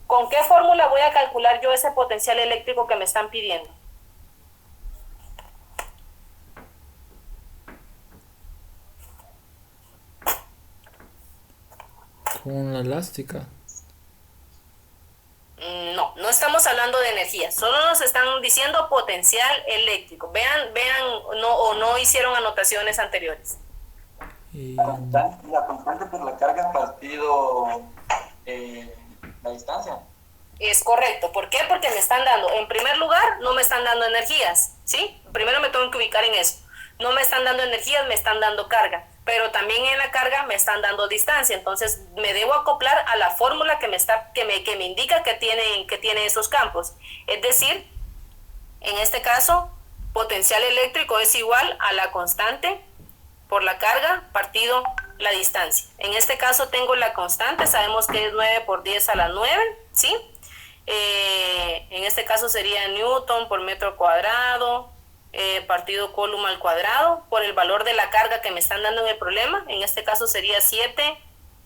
¿Con qué fórmula voy a calcular yo ese potencial eléctrico que me están pidiendo? Con la elástica. No estamos hablando de energía, solo nos están diciendo potencial eléctrico. Vean, no hicieron anotaciones anteriores. La constante por la carga partido la distancia. Es correcto. ¿Por qué? Porque me están dando, en primer lugar, no me están dando energías, ¿sí? Primero me tengo que ubicar en eso. No me están dando energías, me están dando carga. Pero también en la carga me están dando distancia. Entonces me debo acoplar a la fórmula que me indica que tiene esos campos. Es decir, en este caso, potencial eléctrico es igual a la constante por la carga partido la distancia. En este caso tengo la constante, sabemos que es 9 por 10 a la 9, ¿sí? En este caso sería Newton por metro cuadrado, partido coulomb al cuadrado, por el valor de la carga que me están dando en el problema. En este caso sería 7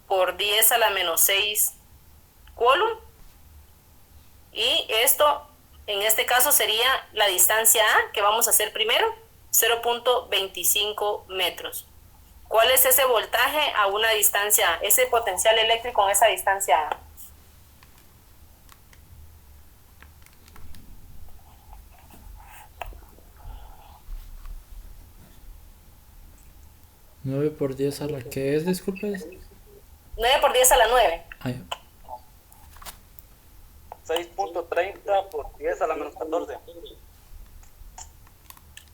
por 10 a la menos 6 coulomb. Y esto, en este caso, sería la distancia A, que vamos a hacer primero, 0.25 metros. ¿Cuál es ese voltaje a una distancia A? Ese potencial eléctrico en esa distancia A. ¿9 por 10 a la que es? Disculpe. 9 por 10 a la 9. Ay, 6.30 por 10 a la menos 14.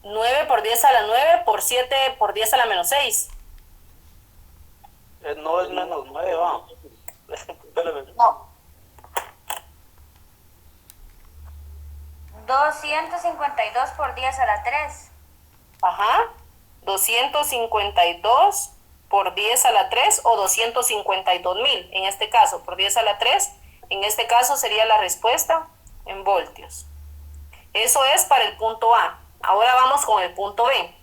9 por 10 a la 9 por 7 por 10 a la menos 6. No es menos 9, va. No. 252 por 10 a la 3. Ajá. 252 por 10 a la 3 o 252.000, en este caso, por 10 a la 3 En este caso sería la respuesta en voltios. Eso es para el punto A. Ahora vamos con el punto B.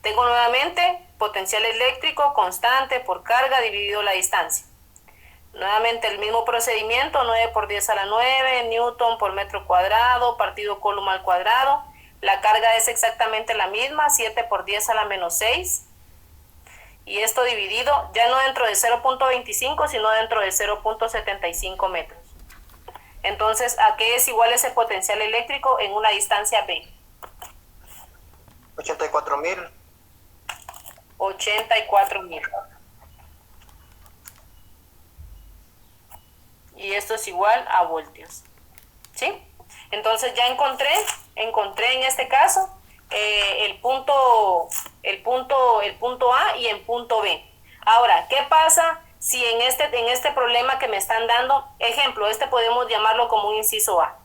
Tengo nuevamente potencial eléctrico constante por carga dividido la distancia. Nuevamente el mismo procedimiento, 9 por 10 a la 9, newton por metro cuadrado, partido coulomb al cuadrado. La carga es exactamente la misma, 7 por 10 a la menos 6. Y esto dividido ya no dentro de 0.25, sino dentro de 0.75 metros. Entonces, ¿a qué es igual ese potencial eléctrico en una distancia B? 84.000. 84.000. Y esto es igual a voltios. ¿Sí? Entonces ya encontré en este caso el punto A y el punto B. Ahora, ¿qué pasa si en este problema que me están dando, ejemplo, podemos llamarlo como un inciso A?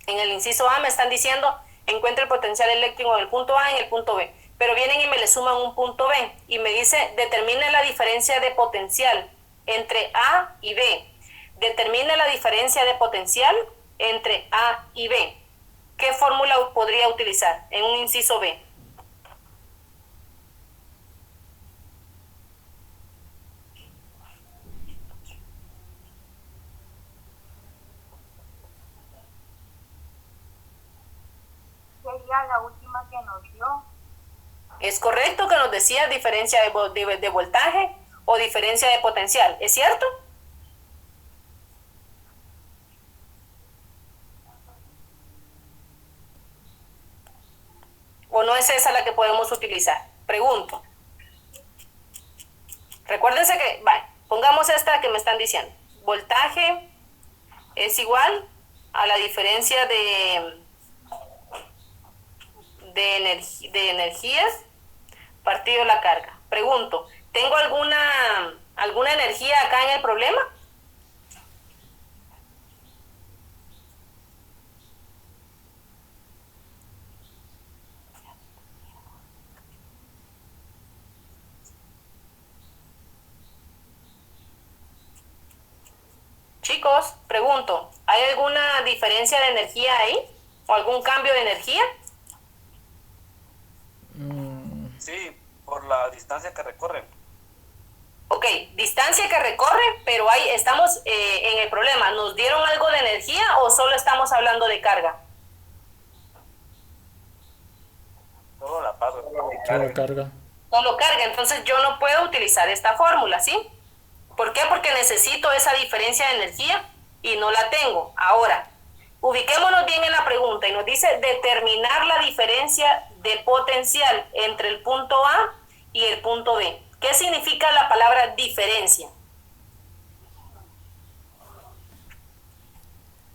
En el inciso A me están diciendo, encuentre el potencial eléctrico en el punto A y en el punto B. Pero vienen y me le suman un punto B y me dice, determine la diferencia de potencial entre A y B. Determine la diferencia de potencial entre A y B. ¿Qué fórmula podría utilizar en un inciso B? Sería la última que nos dio. Es correcto que nos decía diferencia de voltaje o diferencia de potencial, ¿es cierto? ¿O no es esa la que podemos utilizar? Pregunto. Recuérdense que, pongamos esta que me están diciendo. Voltaje es igual a la diferencia de energías partido la carga. Pregunto, ¿tengo alguna energía acá en el problema? Chicos, pregunto, ¿hay alguna diferencia de energía ahí? ¿O algún cambio de energía? Sí, por la distancia que recorre. Ok, distancia que recorre, pero ahí estamos en el problema. ¿Nos dieron algo de energía o solo estamos hablando de carga? Solo la paso. Solo carga. Solo carga, entonces yo no puedo utilizar esta fórmula, ¿sí? ¿Por qué? Porque necesito esa diferencia de energía y no la tengo. Ahora, ubiquémonos bien en la pregunta y nos dice determinar la diferencia de potencial entre el punto A y el punto B. ¿Qué significa la palabra diferencia?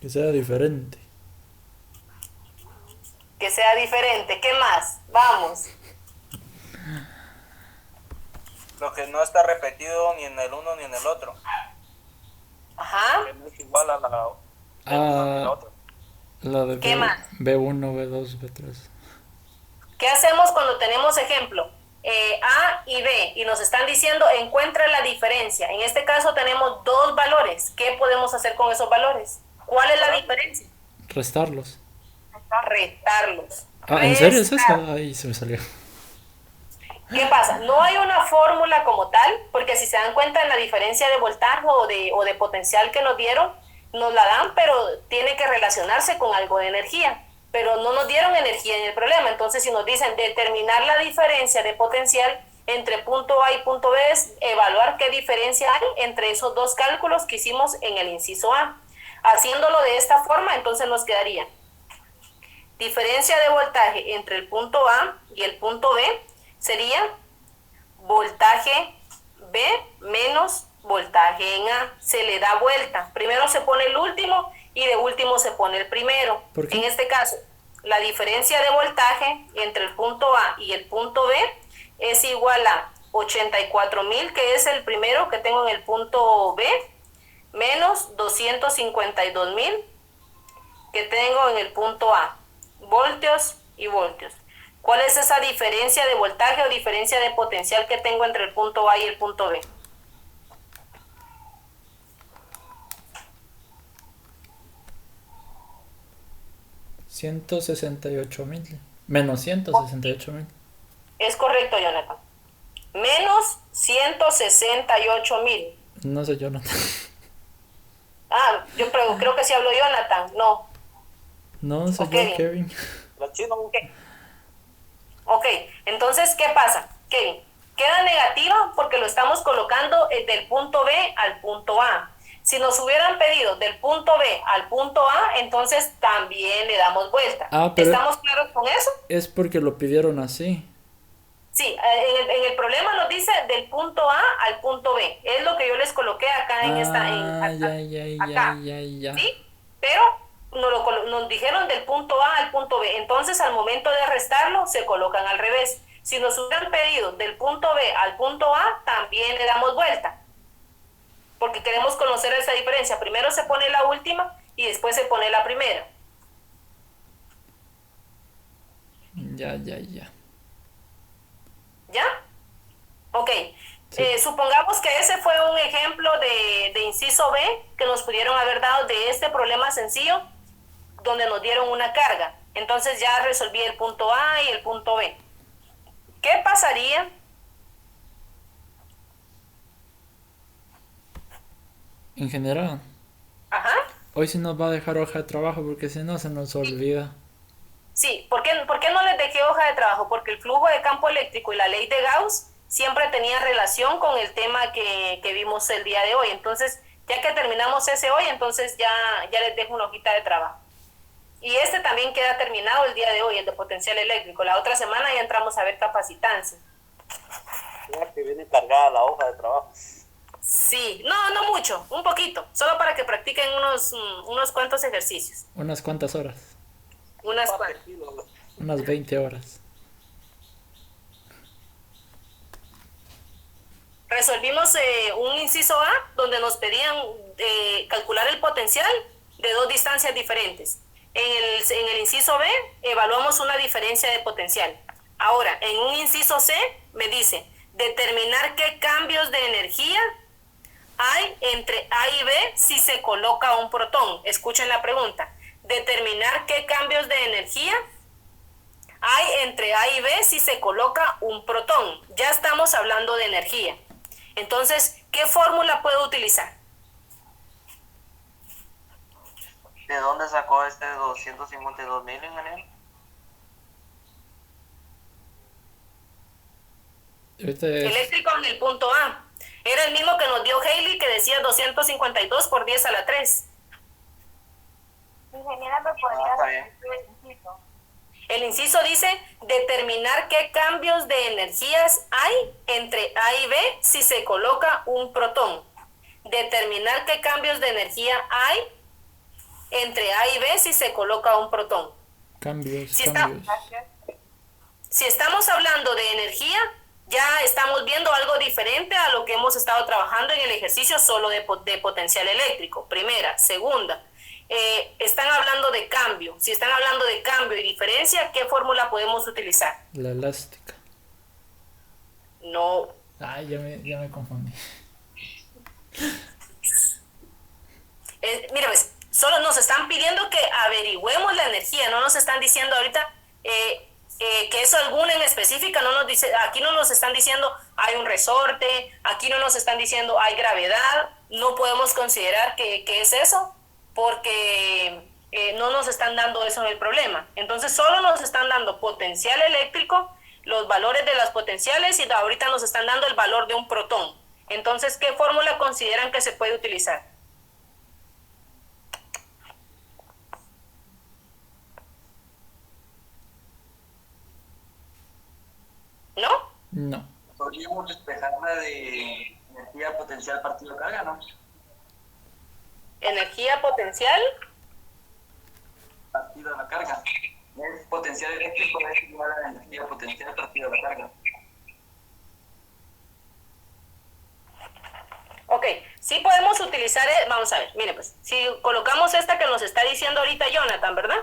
Que sea diferente. Que sea diferente. ¿Qué más? Vamos. Lo que no está repetido ni en el uno ni en el otro. Ajá. Que no es igual a la otra. La de ¿Qué más? B1, B2, B3. ¿Qué hacemos cuando tenemos ejemplo? A y B y nos están diciendo encuentra la diferencia. En este caso tenemos dos valores. ¿Qué podemos hacer con esos valores? ¿Cuál es la diferencia? Restarlos. Restarlos. ¿En serio es eso? Ahí se me salió. ¿Qué pasa? No hay una fórmula como tal, porque si se dan cuenta en la diferencia de voltaje o de potencial que nos dieron, nos la dan, pero tiene que relacionarse con algo de energía. Pero no nos dieron energía en el problema. Entonces, si nos dicen determinar la diferencia de potencial entre punto A y punto B, es evaluar qué diferencia hay entre esos dos cálculos que hicimos en el inciso A. Haciéndolo de esta forma, entonces nos quedaría diferencia de voltaje entre el punto A y el punto B sería voltaje B menos voltaje en A. Se le da vuelta. Primero se pone el último y de último se pone el primero. ¿Por qué? En este caso, la diferencia de voltaje entre el punto A y el punto B es igual a 84.000, que es el primero que tengo en el punto B, menos 252.000 que tengo en el punto A. Voltios y voltios. ¿Cuál es esa diferencia de voltaje o diferencia de potencial que tengo entre el punto A y el punto B? 168.000. Menos 168.000. Es correcto, Jonathan. Menos 168.000. No sé, Jonathan. Ah, creo que sí habló Jonathan. No. No, soy Ok. yo, Kevin. La chino. Ok, entonces, ¿qué pasa, Kevin? Queda negativa porque lo estamos colocando del punto B al punto A. Si nos hubieran pedido del punto B al punto A, entonces también le damos vuelta. Ah, pero- ¿Estamos claros con eso? Es porque lo pidieron así. Sí, en el problema nos dice del punto A al punto B. Es lo que yo les coloqué acá en esta... Ah, ya. ¿Sí? Pero nos dijeron del punto A al punto B. Entonces, al momento de restarlo, se colocan al revés. Si nos hubieran pedido del punto B al punto A, también le damos vuelta. Porque queremos conocer esa diferencia. Primero se pone la última y después se pone la primera. Ya. ¿Ya? Ok. Sí. Supongamos que ese fue un ejemplo de inciso B que nos pudieron haber dado de este problema sencillo donde nos dieron una carga. Entonces ya resolví el punto A y el punto B. ¿Qué pasaría? En general, Ajá. hoy sí nos va a dejar hoja de trabajo porque si no se nos olvida. Sí, ¿por qué no les dejé hoja de trabajo? Porque el flujo de campo eléctrico y la ley de Gauss siempre tenían relación con el tema que vimos el día de hoy. Entonces, ya que terminamos ese hoy, entonces ya les dejo una hojita de trabajo. Y este también queda terminado el día de hoy, el de potencial eléctrico. La otra semana ya entramos a ver capacitancia. Ya que viene cargada la hoja de trabajo. Sí, no mucho, un poquito, solo para que practiquen unos cuantos ejercicios. Unas cuantas horas. Unas cuantas. Unas 20 horas. Resolvimos un inciso A donde nos pedían calcular el potencial de dos distancias diferentes. En el inciso B evaluamos una diferencia de potencial. Ahora, en un inciso C me dice determinar qué cambios de energía hay entre A y B si se coloca un protón. Escuchen la pregunta. Determinar qué cambios de energía hay entre A y B si se coloca un protón. Ya estamos hablando de energía. Entonces, ¿qué fórmula puedo utilizar? ¿De dónde sacó este 252.000, ingeniero? Eléctrico en el punto A. Era el mismo que nos dio Hailey, que decía 252 por 10 a la 3. Ingeniera, ¿me podría está bien. repetir el inciso? El inciso dice determinar qué cambios de energías hay entre A y B si se coloca un protón. Determinar qué cambios de energía hay entre A y B si se coloca un protón. Cambios. Si estamos hablando de energía, ya estamos viendo algo diferente a lo que hemos estado trabajando en el ejercicio solo de potencial eléctrico. Primera. Segunda, están hablando de cambio. Si están hablando de cambio y diferencia, ¿qué fórmula podemos utilizar? La elástica. No. Ay, ya me confundí. Mira, pues, solo nos están pidiendo que averigüemos la energía, no nos están diciendo ahorita que es alguna en específica, no nos dice, aquí no nos están diciendo hay un resorte, aquí no nos están diciendo hay gravedad, no podemos considerar que es eso, porque no nos están dando eso en el problema. Entonces solo nos están dando potencial eléctrico, los valores de las potenciales, y ahorita nos están dando el valor de un protón. Entonces, ¿qué fórmula consideran que se puede utilizar? ¿No? No. Podríamos despejarla de energía potencial partido carga, ¿no? Energía potencial. Partido a la carga. El potencial eléctrico es igual a la energía potencial partido a la carga. Ok, sí podemos utilizar, vamos a ver, mire pues, si colocamos esta que nos está diciendo ahorita Jonathan, ¿verdad?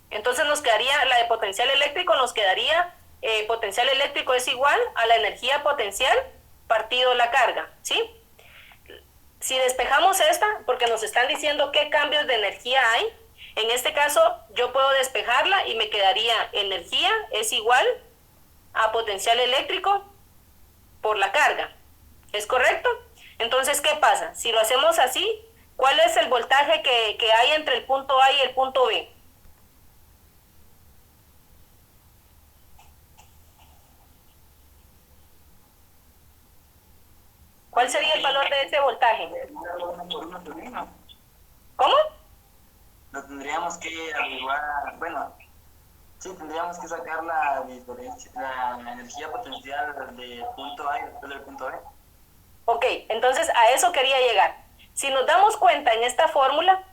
Entonces nos quedaría, la de potencial eléctrico nos quedaría, potencial eléctrico es igual a la energía potencial partido la carga, ¿sí? Si despejamos esta, porque nos están diciendo qué cambios de energía hay, en este caso yo puedo despejarla y me quedaría energía es igual a potencial eléctrico por la carga. ¿Es correcto? Entonces, ¿qué pasa? Si lo hacemos así, ¿cuál es el voltaje que hay entre el punto A y el punto B? ¿Cuál sería el valor de ese voltaje? ¿Cómo? Lo tendríamos que averiguar, bueno, sí, tendríamos que sacar la diferencia, la energía potencial del punto A y después del punto B. Ok, entonces a eso quería llegar. Si nos damos cuenta en esta fórmula,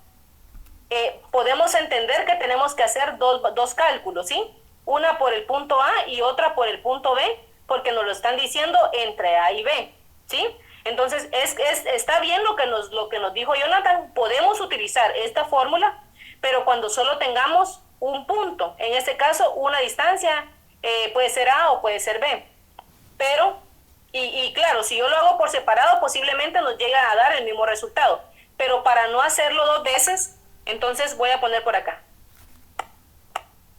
podemos entender que tenemos que hacer dos cálculos, ¿sí? Una por el punto A y otra por el punto B, porque nos lo están diciendo entre A y B, ¿sí? Entonces, está bien lo que nos dijo Jonathan, podemos utilizar esta fórmula, pero cuando solo tengamos un punto, en este caso una distancia, puede ser A o puede ser B, pero, y claro, si yo lo hago por separado, posiblemente nos llegue a dar el mismo resultado, pero para no hacerlo dos veces, entonces voy a poner por acá.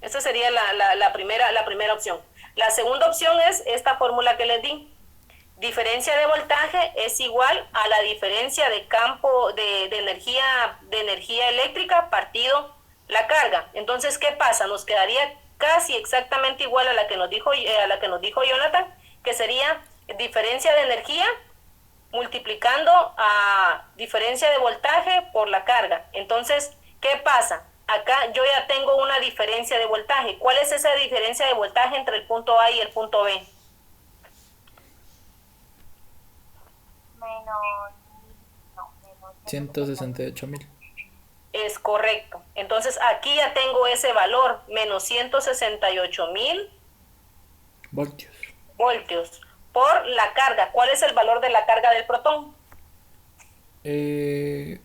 Esta sería la primera opción. La segunda opción es esta fórmula que les di. Diferencia de voltaje es igual a la diferencia de campo de energía eléctrica partido la carga. Entonces, ¿qué pasa? Nos quedaría casi exactamente igual a la que nos dijo Jonathan, que sería diferencia de energía multiplicando a diferencia de voltaje por la carga. Entonces, ¿qué pasa? Acá yo ya tengo una diferencia de voltaje. ¿Cuál es esa diferencia de voltaje entre el punto A y el punto B? Menos 168.000 Es correcto. Entonces aquí ya tengo ese valor, menos 168.000 voltios por la carga. ¿Cuál es el valor de la carga del protón? Eso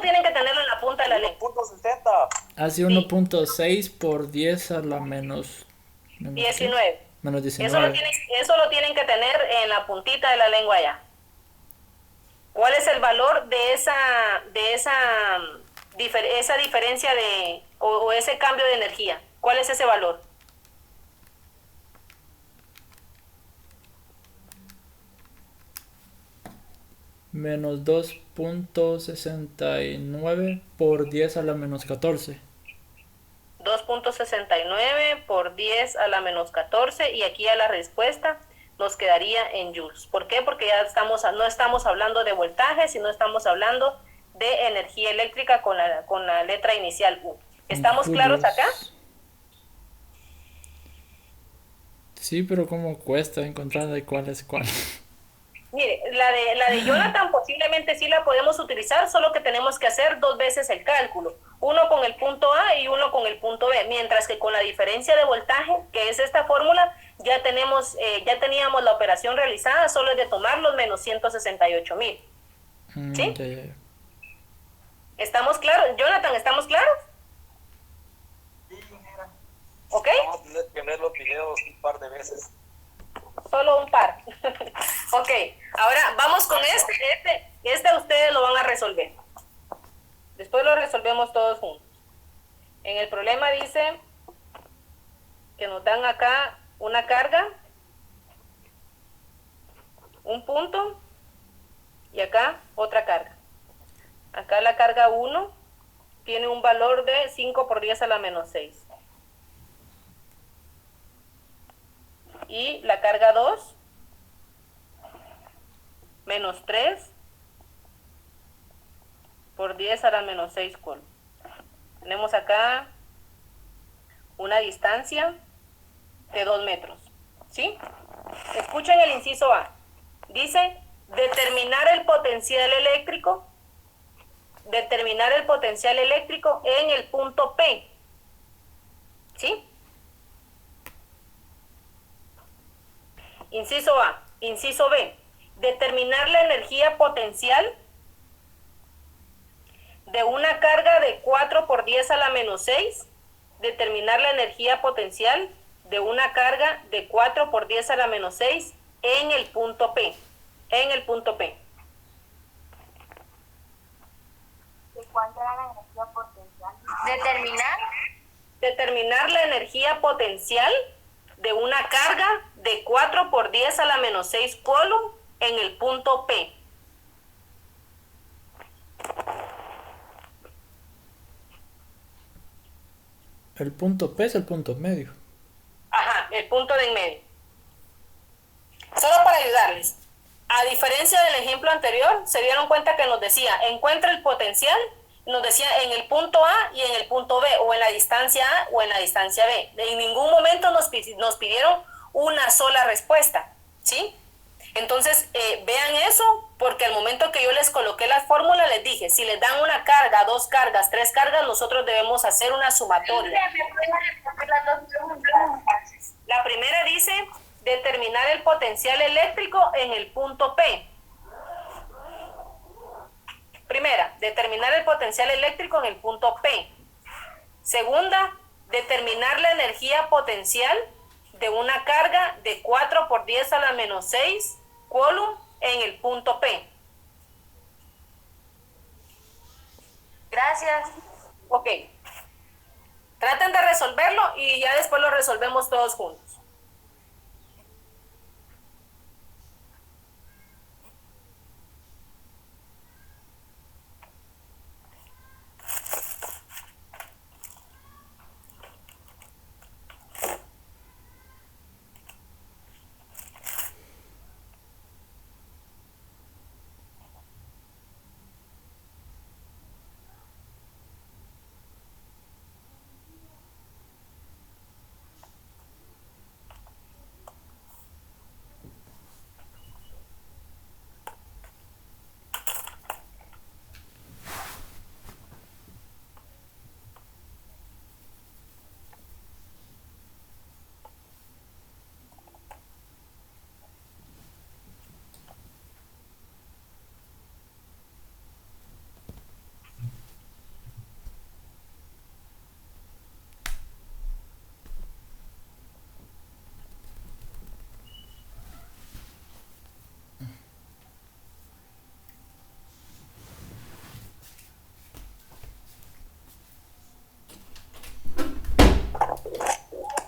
tienen que tenerlo en la punta de la lengua. 1.60. Hace 1.6 por 10 a la menos 19. Menos 19. Eso lo tienen que tener en la puntita de la lengua ya. ¿Cuál es el valor de esa diferencia o ese cambio de energía? ¿Cuál es ese valor? Menos 2.69 por 10 a la menos 14. 2.69 por 10 a la menos 14 y aquí a la respuesta nos quedaría en joules. ¿Por qué? Porque ya no estamos hablando de voltaje, sino estamos hablando de energía eléctrica con la letra inicial U. ¿Estamos claros acá? Sí, pero ¿cómo cuesta encontrar de cuál es cuál? Mire, la de Jonathan posiblemente sí la podemos utilizar, solo que tenemos que hacer dos veces el cálculo, uno con el punto A y uno con el punto B, mientras que con la diferencia de voltaje, que es esta fórmula, ya teníamos la operación realizada, solo es de tomar los menos 168.000. ¿Sí? Ya. ¿Estamos claros? Jonathan, ¿estamos claros? ¿Ok? Vamos a tener que ver los videos un par de veces. Solo un par. Ok, ahora vamos con este ustedes lo van a resolver. Después lo resolvemos todos juntos. En el problema dice que nos dan acá una carga, un punto y acá otra carga. Acá la carga 1 tiene un valor de 5 por 10 a la menos 6. Y la carga 2, menos 3 por 10 a la menos 6 coulomb. Tenemos acá una distancia de 2 metros. ¿Sí? Escuchen el inciso A. Dice, determinar el potencial eléctrico en el punto P. ¿Sí? Inciso A. Inciso B. Determinar la energía potencial de una carga de 4 por 10 a la menos 6. Determinar la energía potencial de una carga de 4 por 10 a la menos 6 en el punto P. En el punto P. ¿Cuánto era la energía potencial? Determinar la energía potencial de una carga de 4 por 10 a la menos 6 coulomb en el punto P. El punto P es el punto medio. Ajá, el punto de en medio. Solo para ayudarles. A diferencia del ejemplo anterior, se dieron cuenta que nos decía, encuentra el potencial, nos decía en el punto A y en el punto B, o en la distancia A o en la distancia B. En ningún momento nos pidieron una sola respuesta, ¿sí? Entonces, vean eso, porque al momento que yo les coloqué la fórmula, les dije, si les dan una carga, 2 cargas, 3 cargas, nosotros debemos hacer una sumatoria. La primera dice, determinar el potencial eléctrico en el punto P. Primera, determinar el potencial eléctrico en el punto P. Segunda, determinar la energía potencial de una carga de 4 por 10 a la menos 6 coulomb en el punto P. Gracias. Ok. Traten de resolverlo y ya después lo resolvemos todos juntos.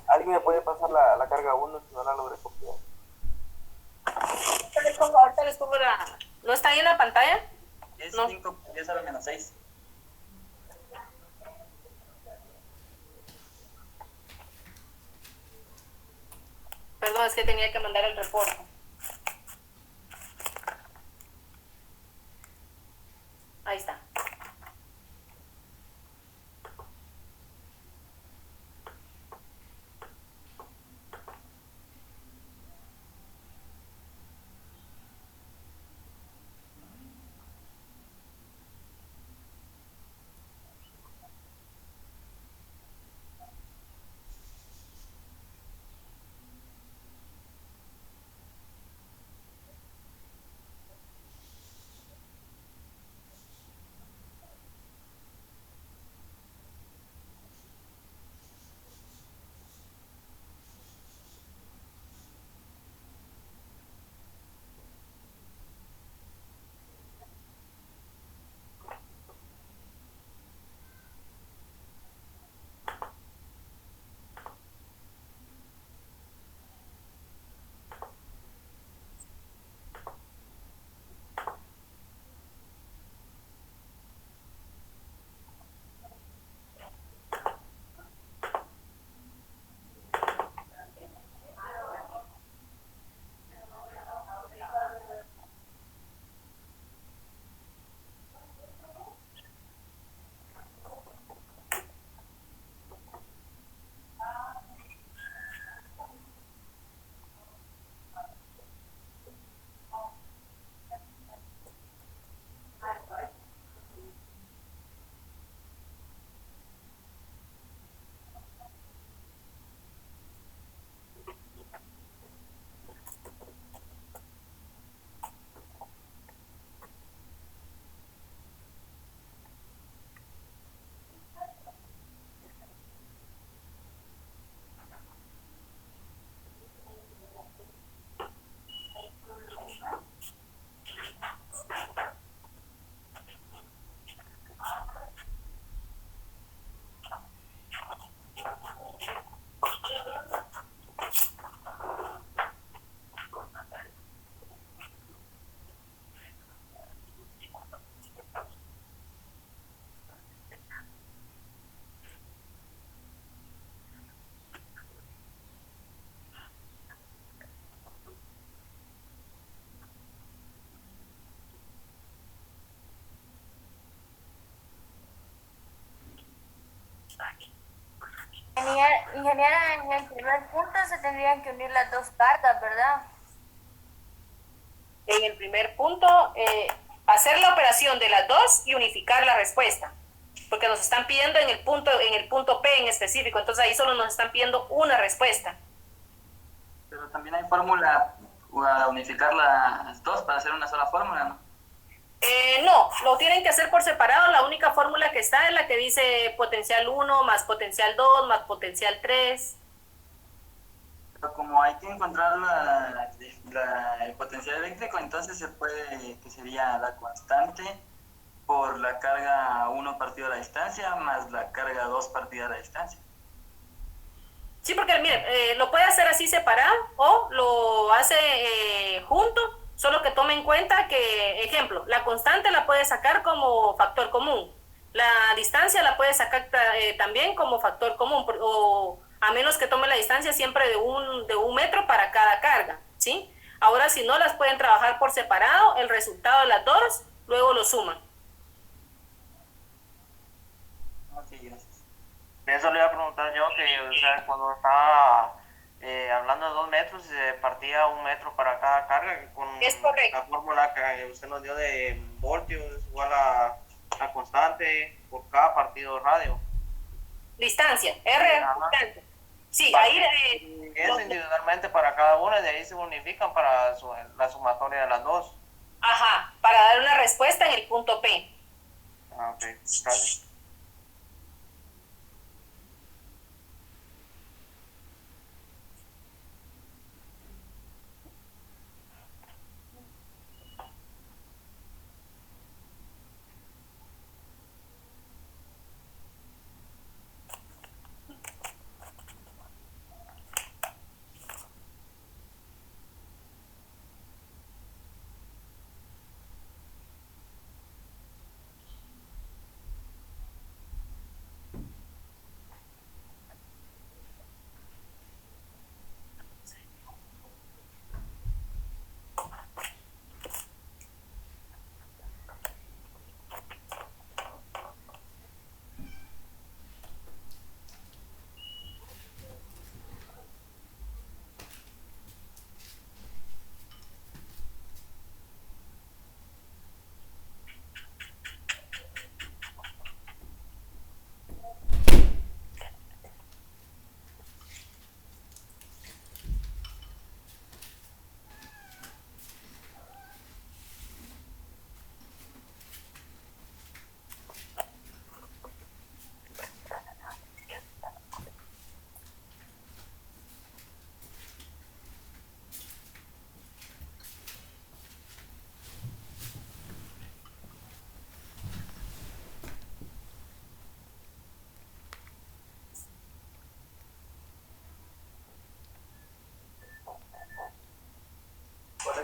¿Alguien me puede pasar la carga 1 si no la logré copiar? Ahorita les pongo la... ¿No está ahí en la pantalla? Es No. 5 por 10 a la menos 6. Perdón, es que tenía que mandar el reporte. Ahí está. ingeniera, en el primer punto se tendrían que unir las dos cargas, ¿verdad? En el primer punto, hacer la operación de las dos y unificar la respuesta, porque nos están pidiendo en el punto P en específico, entonces ahí solo nos están pidiendo una respuesta. Pero también hay fórmula para unificar las dos para hacer una sola fórmula, ¿no? No, lo tienen que hacer por separado. La única fórmula que está es la que dice potencial 1 más potencial 2 más potencial 3. Pero como hay que encontrar el potencial eléctrico, entonces se puede, que sería la constante por la carga 1 partido a la distancia más la carga 2 partida a la distancia. Sí, porque mire, lo puede hacer así separado o lo hace junto, solo que tome en cuenta que, ejemplo, la constante la puede sacar como factor común, la distancia la puede sacar también como factor común, o a menos que tome la distancia siempre de un metro para cada carga, ¿sí? Ahora, si no, las pueden trabajar por separado, el resultado de las dos, luego lo suman. Ok, gracias. Eso le iba a preguntar yo, que o sea, cuando estaba hablando de 2 metros, se partía 1 metro para cada carga, que con Es correcto. la fórmula que usted nos dio de voltios es igual a la constante por cada partido radio. Distancia, R Ajá. distancia. Sí, Para ahí... eso individualmente para cada una, y de ahí se unifican para la sumatoria de las dos. Ajá, para dar una respuesta en el punto P. Ah, ok, gracias.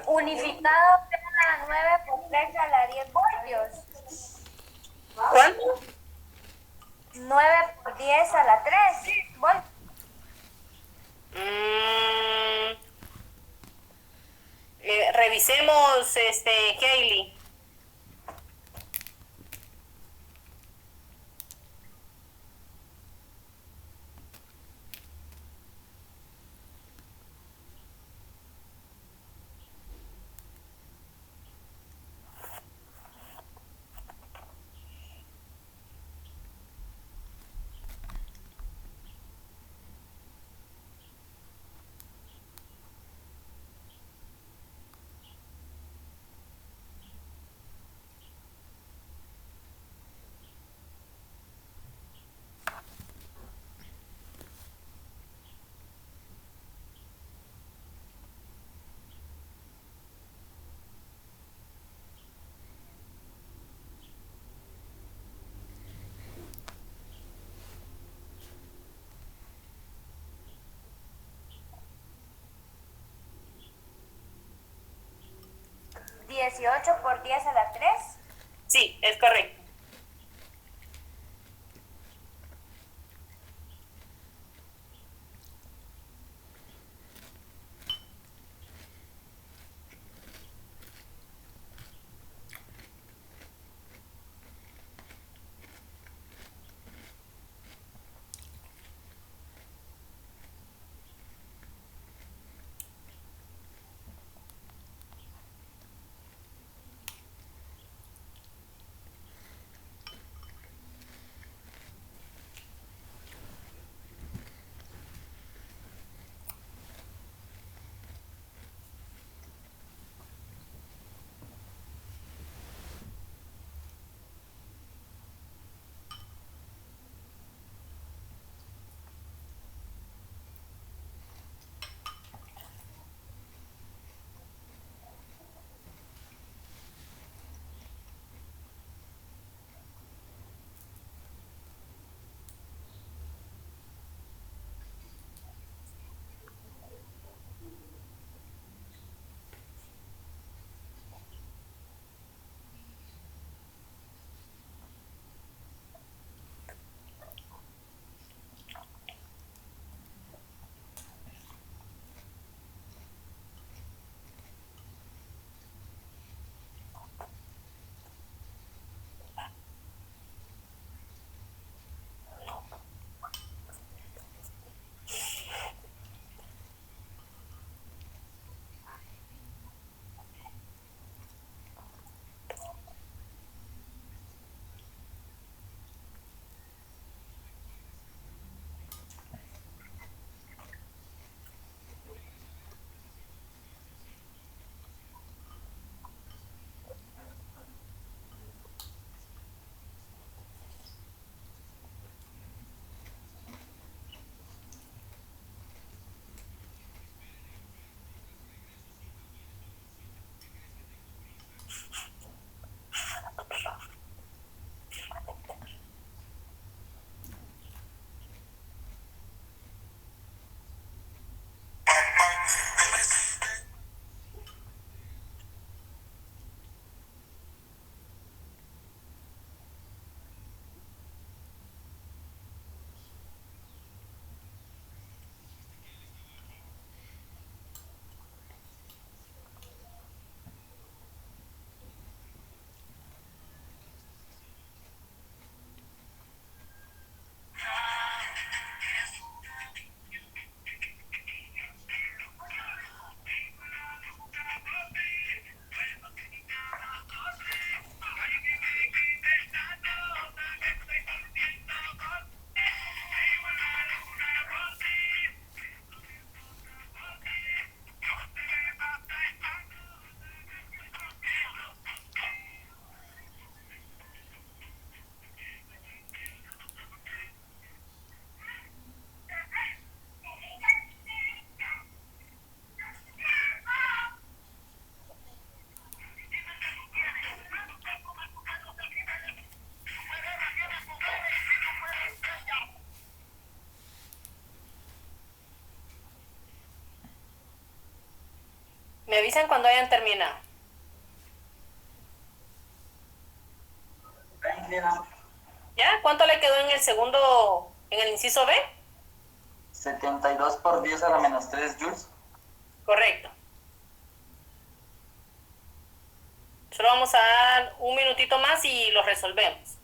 Unificado queda 9 por 3 a la 10 voltios. ¿Cuánto? 9 por 10 a la 3 voltios. Revisemos, Hailey. ¿18 por 10 a la 3? Sí, es correcto. Me avisan cuando hayan terminado. ¿Ya? ¿Cuánto le quedó en el segundo, en el inciso B? 72 por 10 a la menos 3 joules. Correcto. Solo vamos a dar un minutito más y lo resolvemos.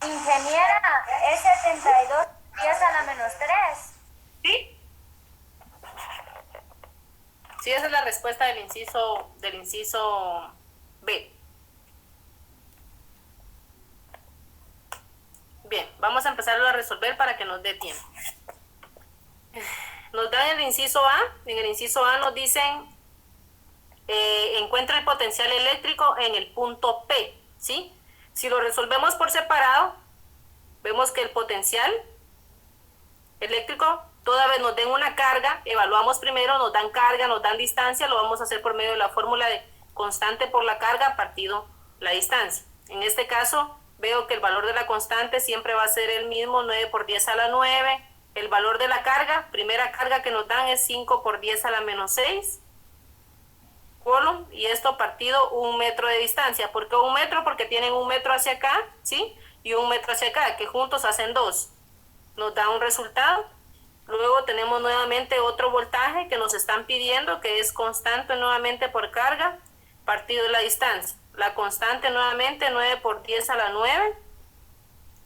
Ingeniera, es 72 10 a la menos 3. ¿Sí? Sí, esa es la respuesta del inciso B. Bien, vamos a empezarlo a resolver para que nos dé tiempo. Nos dan el inciso A. En el inciso A nos dicen encuentra el potencial eléctrico en el punto P, ¿sí? Si lo resolvemos por separado, vemos que el potencial eléctrico, toda vez nos den una carga, evaluamos primero, nos dan carga, nos dan distancia, lo vamos a hacer por medio de la fórmula de constante por la carga partido la distancia. En este caso, veo que el valor de la constante siempre va a ser el mismo, 9 por 10 a la 9. El valor de la carga, primera carga que nos dan es 5 por 10 a la menos 6. Coulomb, y esto partido 1 metro de distancia. ¿Por qué 1 metro? Porque tienen 1 metro hacia acá, ¿sí? Y 1 metro hacia acá, que juntos hacen 2. Nos da un resultado. Luego tenemos nuevamente otro voltaje que nos están pidiendo, que es constante nuevamente por carga, partido de la distancia. La constante nuevamente 9 por 10 a la 9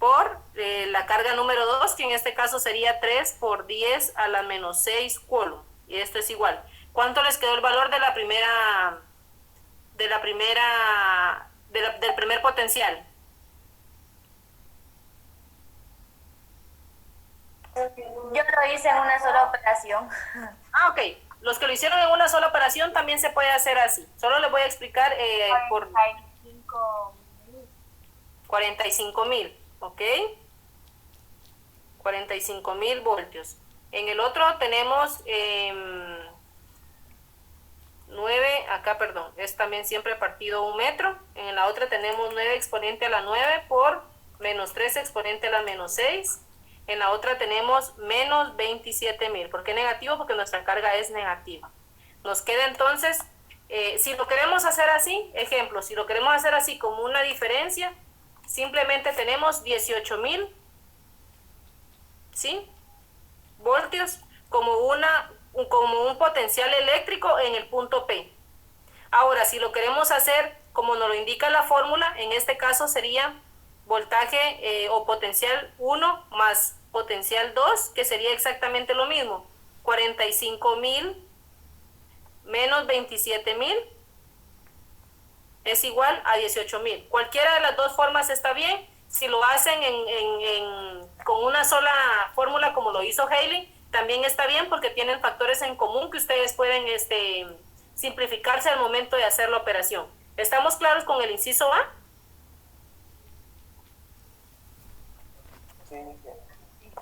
por la carga número 2, que en este caso sería 3 por 10 a la menos 6 Coulomb. Y esto es igual. ¿Cuánto les quedó el valor de del primer potencial? Yo lo hice en una sola operación. Ah, ok. Los que lo hicieron en una sola operación también se puede hacer así. Solo les voy a explicar por 45,000, ¿ok? 45,000 voltios. En el otro tenemos 9, acá perdón, es también siempre partido 1 metro. En la otra tenemos 9 exponente a la 9 por menos 3 exponente a la menos 6. En la otra tenemos menos 27,000. ¿Por qué negativo? Porque nuestra carga es negativa. Nos queda entonces, si lo queremos hacer así, ejemplo, si lo queremos hacer así como una diferencia, simplemente tenemos 18,000, ¿sí? Voltios como un potencial eléctrico en el punto P. Ahora, si lo queremos hacer como nos lo indica la fórmula, en este caso sería voltaje o potencial 1 más potencial 2, que sería exactamente lo mismo, 45,000 menos 27,000 es igual a 18,000. Cualquiera de las dos formas está bien. Si lo hacen con una sola fórmula como lo hizo Hailey, también está bien porque tienen factores en común que ustedes pueden simplificarse al momento de hacer la operación. ¿Estamos claros con el inciso A? Sí,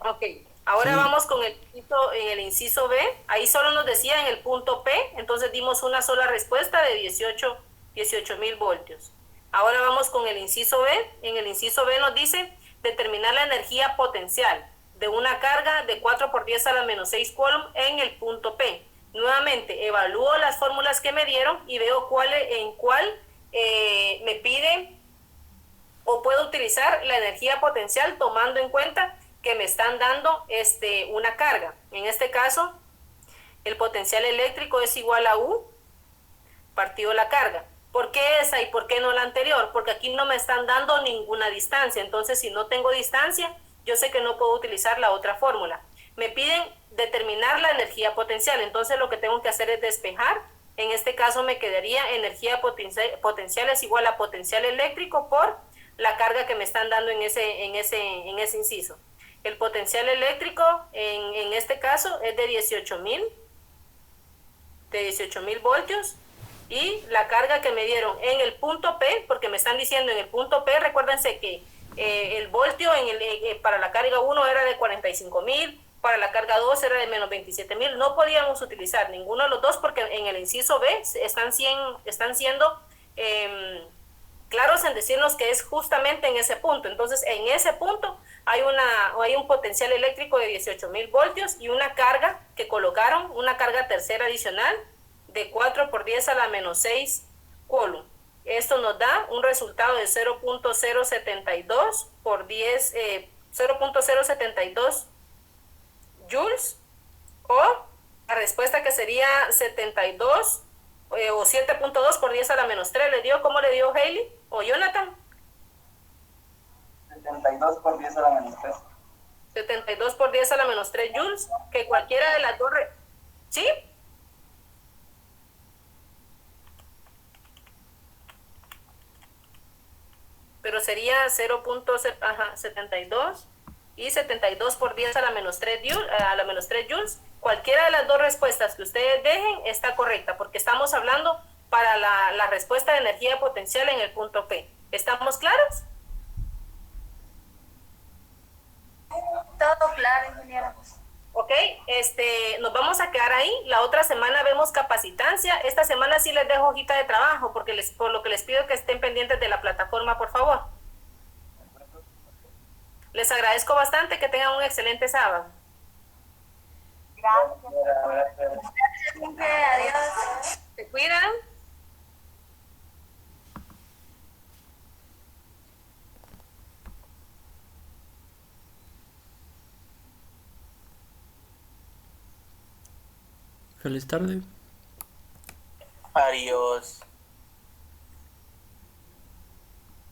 Ok, ahora Sí. vamos con el inciso B. Ahí solo nos decía en el punto P, entonces dimos una sola respuesta de 18.000 voltios. Ahora vamos con el inciso B. En el inciso B nos dice determinar la energía potencial de una carga de 4 por 10 a la menos 6 coulomb en el punto P. Nuevamente, evalúo las fórmulas que me dieron y veo en cuál me pide o puedo utilizar la energía potencial tomando en cuenta que me están dando una carga. En este caso, el potencial eléctrico es igual a U partido la carga. ¿Por qué esa y por qué no la anterior? Porque aquí no me están dando ninguna distancia. Entonces, si no tengo distancia, yo sé que no puedo utilizar la otra fórmula. Me piden determinar la energía potencial. Entonces, lo que tengo que hacer es despejar. En este caso, me quedaría energía potencial es igual a potencial eléctrico por la carga que me están dando en ese inciso. El potencial eléctrico en este caso es de 18.000 voltios, y la carga que me dieron en el punto P, porque me están diciendo en el punto P, recuérdense que el voltio para la carga 1 era de 45.000, para la carga 2 era de menos 27.000, no podíamos utilizar ninguno de los dos porque en el inciso B están siendo claros en decirnos que es justamente en ese punto. Entonces, en ese punto hay un potencial eléctrico de 18.000 voltios y una carga que colocaron, una carga tercera adicional de 4 por 10 a la menos 6 coulomb. Esto nos da un resultado de 0.072 por 10, 0.072 joules, o la respuesta que sería 72 o 7.2 por 10 a la menos 3. ¿Le dio? ¿Cómo le dio Hailey o Jonathan? 72 por 10 a la menos 3. 72 por 10 a la menos 3 joules, que cualquiera de las dos... ¿Sí? Pero sería 0.72 y 72 por 10 a la menos 3 joules. Cualquiera de las dos respuestas que ustedes dejen está correcta, porque estamos hablando para la respuesta de energía potencial en el punto P. ¿Estamos claros? Todo claro, ingeniera. Ok, nos vamos a quedar ahí. La otra semana vemos capacitancia. Esta semana sí les dejo hojita de trabajo, porque por lo que les pido que estén pendientes de la plataforma, por favor. Les agradezco bastante, que tengan un excelente sábado. Gracias. Gracias. Adiós. ¿Se cuidan? Feliz tarde. Adiós.